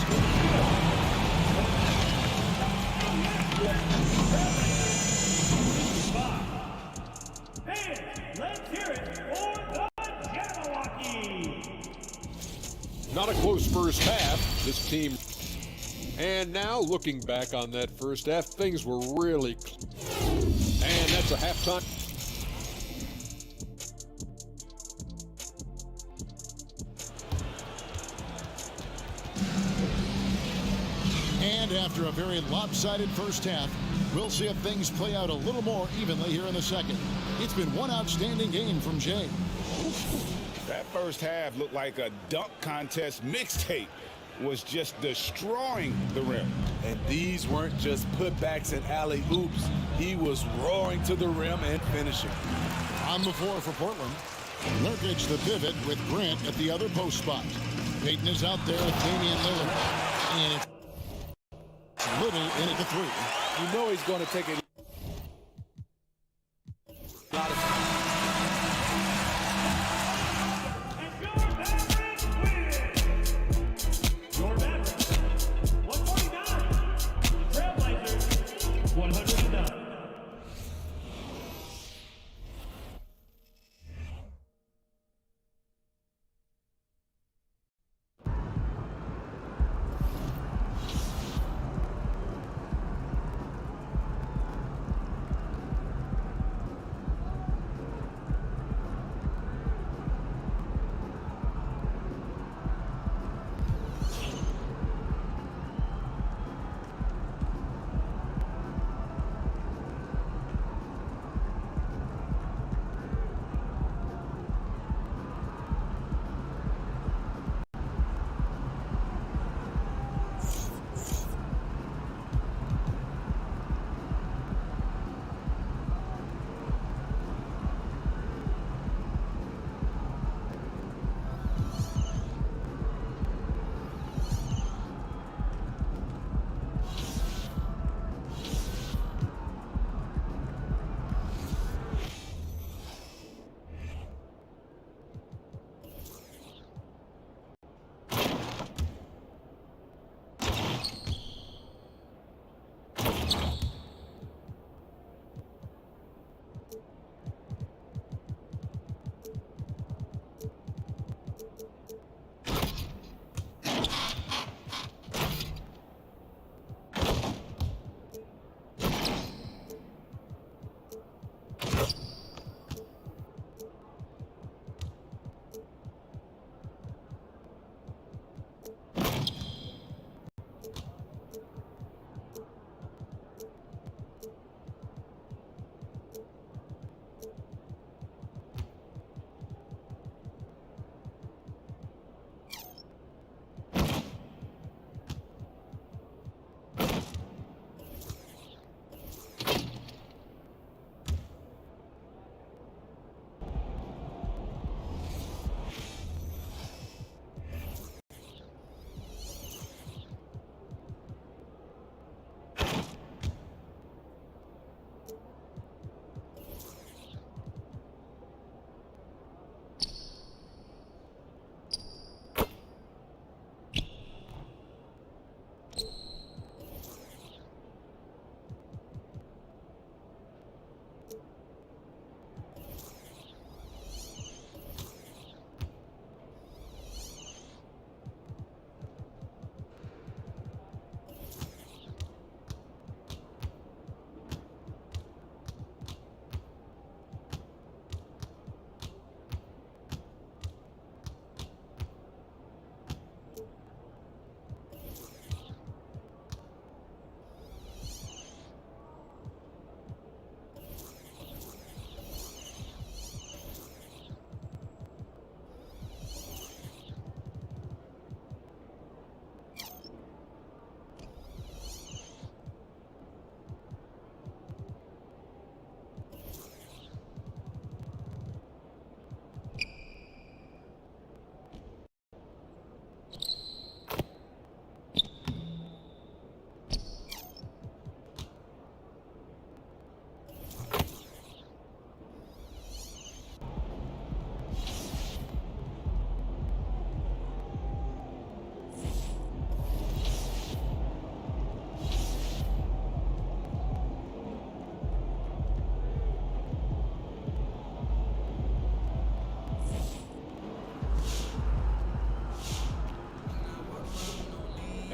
Let's hear it for the Jabberwocky. Not a close first half. This team. And now looking back on that first half, things were really and that's a halftime. And after a very lopsided first half, we'll see if things play out a little more evenly here in the second. It's been one outstanding game from Jay. That first half looked like a dunk contest mixtape. Was just destroying the rim. And these weren't just putbacks and alley-oops. He was roaring to the rim and finishing. On the floor for Portland, Nurkic the pivot with Grant at the other post spot. Payton is out there with Damian Lillard. And it's Little in at the 3. You know he's going to take it.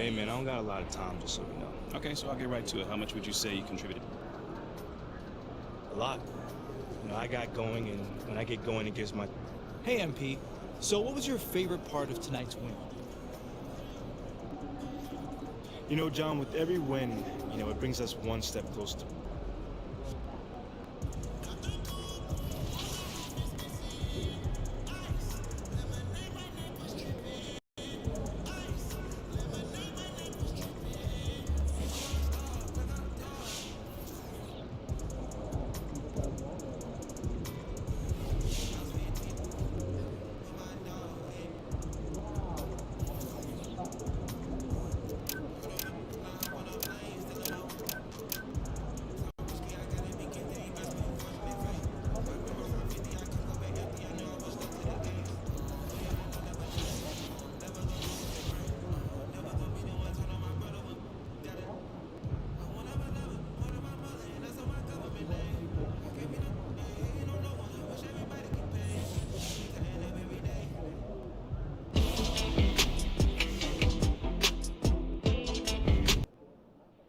Hey, man, I don't got a lot of time, just so you know. Okay, so I'll get right to it. How much would you say you contributed? A lot. You know, I got going, and when I get going, it gives my... Hey, MP. So what was your favorite part of tonight's win? You know, John, with every win, you know, it brings us one step closer to...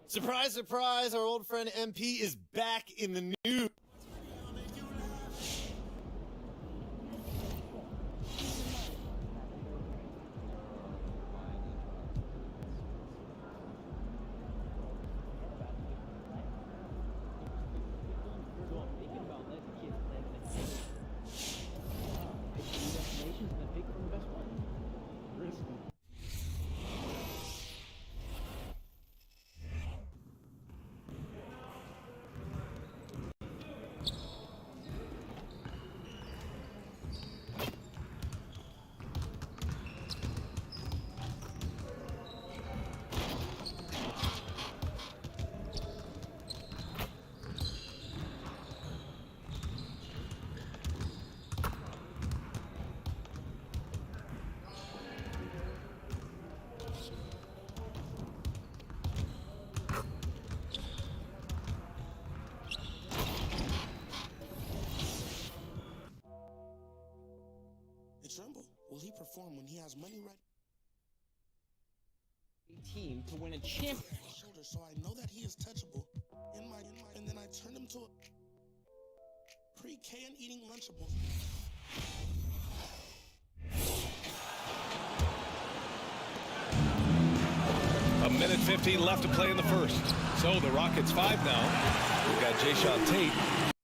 Surprise, surprise, our old friend MP is back in the news. Tremble. Will he perform when he has money right? Team to win a champion. Shoulder, so I know that he is touchable. And then I turned him to a pre-K and eating Lunchables. A minute 15 left to play in the first. So the Rockets 5 now. We've got Jayshawn Tate.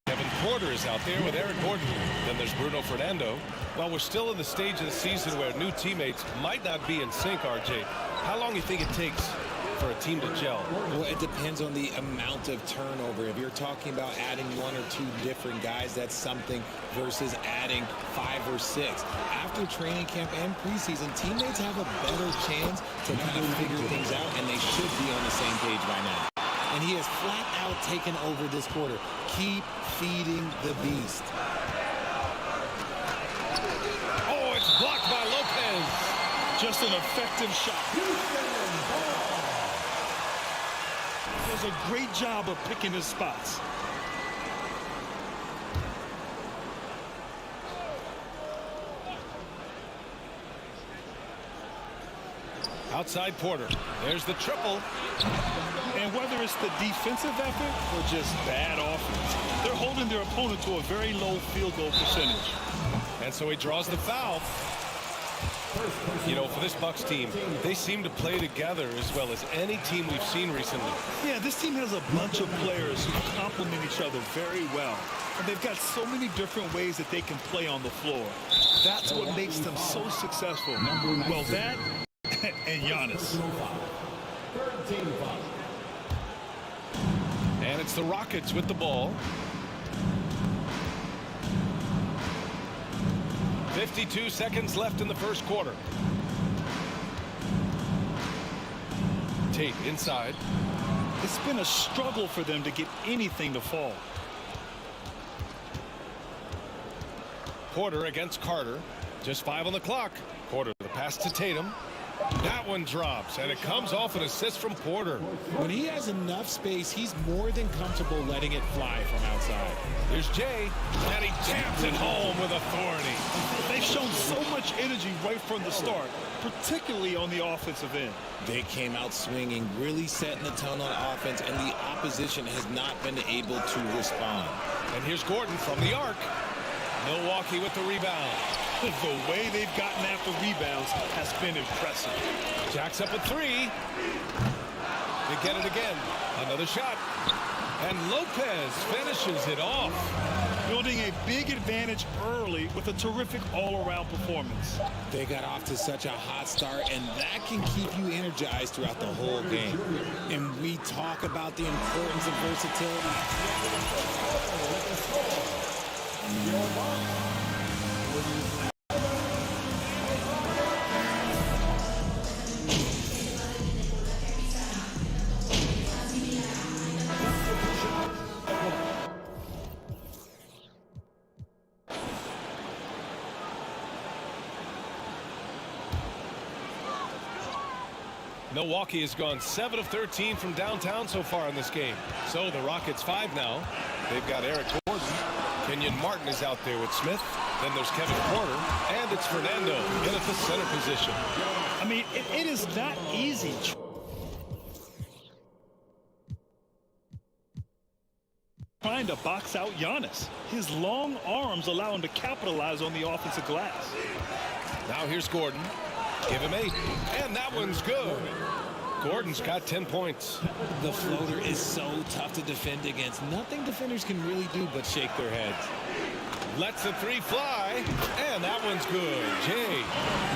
Kevin Porter is out there with Eric Gordon. Then there's Bruno Fernando. While we're still in the stage of the season where new teammates might not be in sync, RJ, how long do you think it takes for a team to gel? Well, it depends on the amount of turnover. If you're talking about adding one or two different guys, that's something, versus adding 5 or 6. After training camp and preseason, teammates have a better chance to kind of figure things out, and they should be on the same page by now. And he has flat out taken over this quarter. Keep feeding the beast. Oh, it's blocked by Lopez. Just an effective shot. Does a great job of picking his spots. Outside Porter. There's the triple. And whether it's the defensive effort or just bad offense, they're holding their opponent to a very low field goal percentage. And so he draws the foul. You know, for this Bucks team, they seem to play together as well as any team we've seen recently. Yeah, this team has a bunch of players who complement each other very well. And they've got so many different ways that they can play on the floor. That's what makes them so successful. Well, that and Giannis. And it's the Rockets with the ball. 52 seconds left in the first quarter. Tate inside. It's been a struggle for them to get anything to fall. Porter against Carter. Just 5 on the clock. Porter, the pass to Tatum. That one drops, and it comes off an assist from Porter. When he has enough space, he's more than comfortable letting it fly from outside. Here's Jay, and he jams it home with authority. They've shown so much much energy right from the start, particularly on the offensive end. They came out swinging, really setting the tone on offense, and the opposition has not been able to respond. And here's Gordon from the arc. Milwaukee with the rebound. The way they've gotten after rebounds has been impressive. Jacks up a three. They get it again. Another shot. And Lopez finishes it off. Building a big advantage early with a terrific all-around performance. They got off to such a hot start, and that can keep you energized throughout the whole game. And we talk about the importance of versatility. Milwaukee has gone 7 of 13 from downtown so far in this game. So the Rockets 5 now. They've got Eric Gordon. Kenyon Martin is out there with Smith. Then there's Kevin Porter. And it's Fernando in at the center position. I mean, it is not easy trying to box out Giannis. His long arms allow him to capitalize on the offensive glass. Now here's Gordon. Give him 8. And that one's good. Gordon's got 10 points. The floater is so tough to defend against. Nothing defenders can really do but shake their heads. Lets the 3 fly. And that one's good. Jay.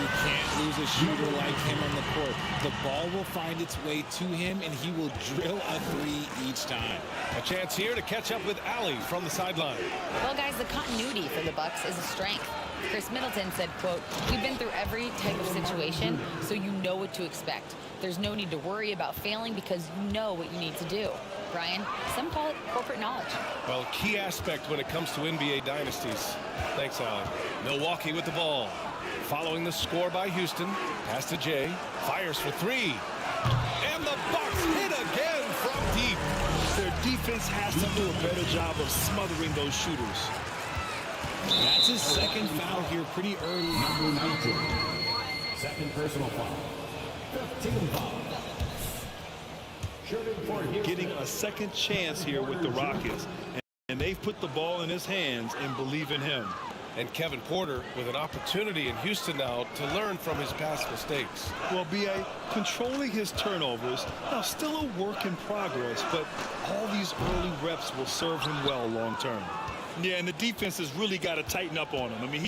You can't lose a shooter like him on the court. The ball will find its way to him, and he will drill a 3 each time. A chance here to catch up with Allie from the sideline. Well, guys, the continuity for the Bucks is a strength. Chris Middleton said, quote, "We've been through every type of situation, so you know what to expect. There's no need to worry about failing because you know what you need to do." Brian, some call it corporate knowledge. Well, key aspect when it comes to NBA dynasties. Thanks, Alan. Milwaukee with the ball. Following the score by Houston. Pass to Jay. Fires for 3. And the Bucks hit again from deep. Their defense has to do a better job of smothering those shooters. That's his second foul here pretty early. Number 19. Second personal foul. 15 foul. Getting a second chance here with the Rockets. And they've put the ball in his hands and believe in him. And Kevin Porter with an opportunity in Houston now to learn from his past mistakes. Well, B.A. controlling his turnovers. Now, still a work in progress, but all these early reps will serve him well long term. Yeah, and the defense has really got to tighten up on him. I mean,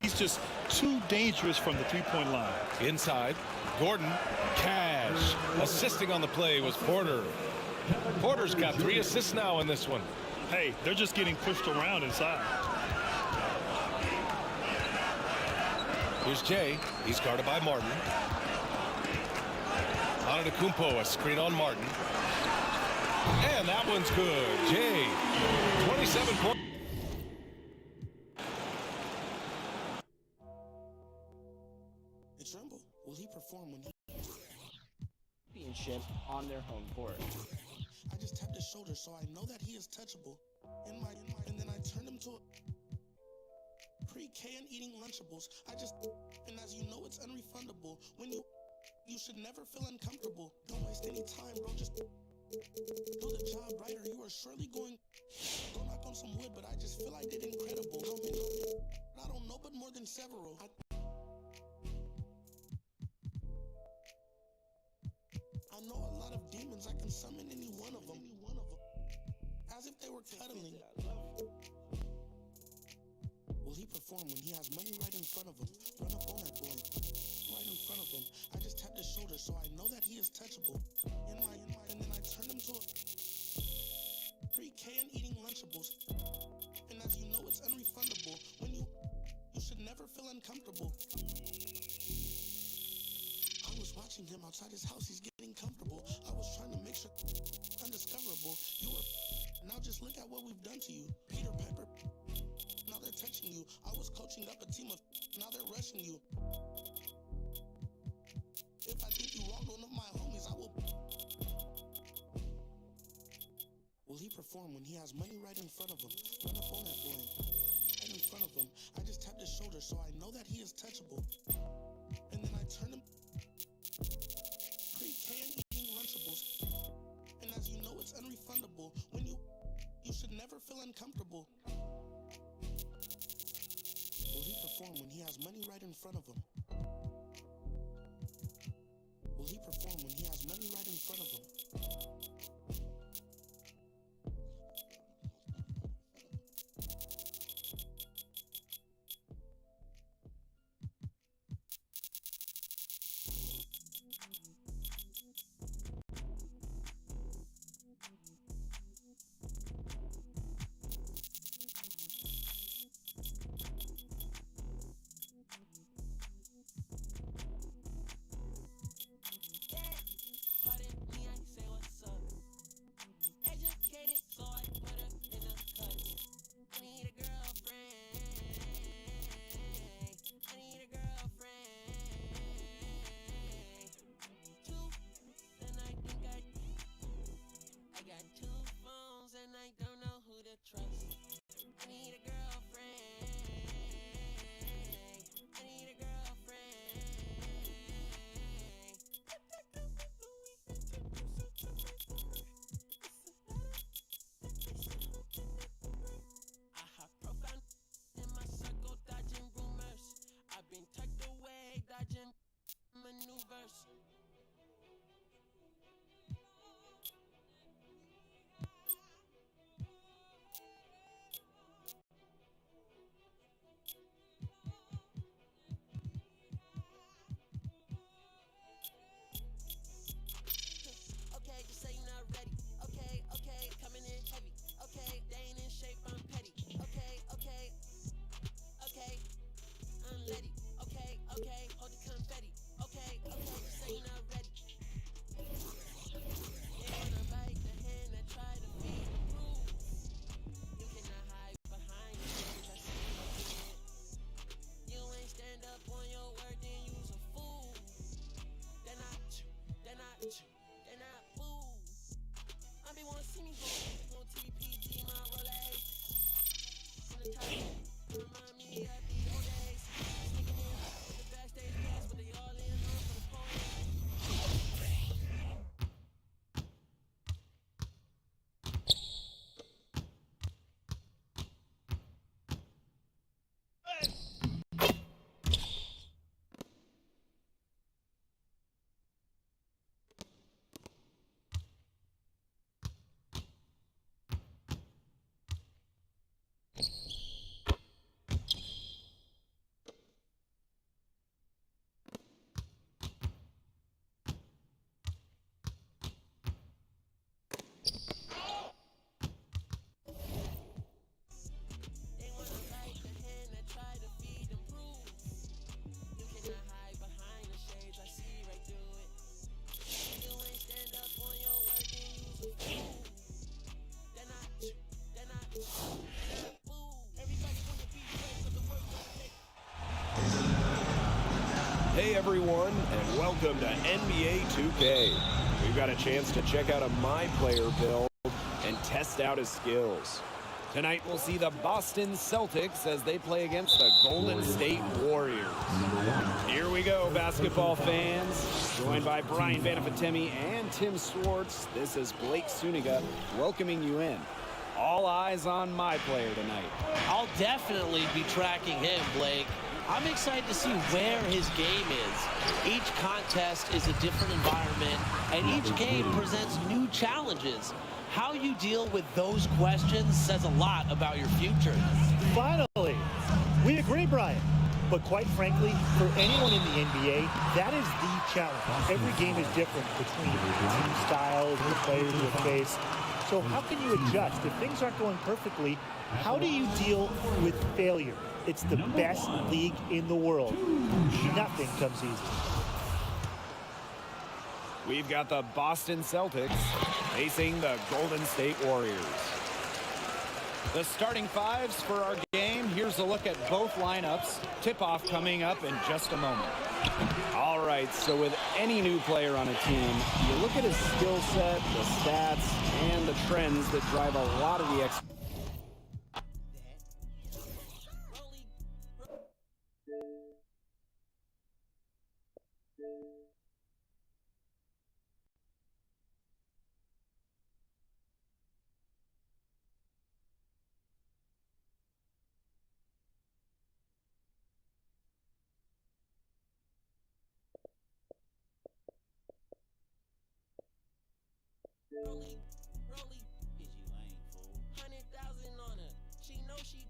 he's just too dangerous from the three-point line. Inside, Gordon, Cash. Assisting on the play was Porter. Porter's got 3 assists now in this one. Hey, they're just getting pushed around inside. Here's Jay. He's guarded by Martin. Antetokounmpo, a screen on Martin. And that one's good. Jay, 27 points. Will he perform when he championship on their home court? I just tapped his shoulder, so I know that he is touchable. And then I turned him to a pre-K and eating Lunchables. And as you know, it's unrefundable. When you should never feel uncomfortable. Don't waste any time, bro. Just do the job right, or you are surely going. Don't knock on some wood, but I just feel I did incredible. How many? I don't know, but more than several. I know a lot of demons. I can summon any one of them. As if they were cuddling. Will he perform when he has money right in front of him? Run up on that boy. Right in front of him. I just tapped his shoulder, so I know that he is touchable. And then I turned him to a pre-K and eating Lunchables. And as you know, it's unrefundable. When you should never feel uncomfortable. I was watching him outside his house. He's getting comfortable. I was trying to make sure undiscoverable. You were. Now just look at what we've done to you. Peter Piper. Now they're touching you. I was coaching up a team of. Now they're rushing you. If I think you wronged one of my homies, I will. Will he perform when he has money right in front of him? Run up on that boy. Right in front of him. I just tapped his shoulder. shoulder, so I know that he is touchable. And then I turn him pre-K and eating Lunchables. And as you know, it's unrefundable. When you should never feel uncomfortable. Will he perform when he has money right in front of him? Will he perform when he has money right in front of him? Hey everyone, and welcome to NBA 2K. We've got a chance to check out a My Player build and test out his skills. Tonight we'll see the Boston Celtics as they play against the Golden State Warriors. Here we go, basketball fans. Joined by Brian Banafitemi and Tim Swartz, this is Blake Suniga welcoming you in. All eyes on My Player tonight. I'll definitely be tracking him, Blake. I'm excited to see where his game is. Each contest is a different environment, and each game presents new challenges. How you deal with those questions says a lot about your future. Finally, we agree, Brian. But quite frankly, for anyone in the NBA, that is the challenge. Every game is different between team styles and the players you face. So how can you adjust? If things aren't going perfectly, how do you deal with failure? It's the best league in the world. Nothing comes easy. We've got the Boston Celtics facing the Golden State Warriors. The starting fives for our game. Here's a look at both lineups. Tip-off coming up in just a moment. All right, so with any new player on a team, you look at his skill set, the stats, and the trends that drive a lot of the Rolly, Pidgey Lane, fool. 100,000 on her. She know she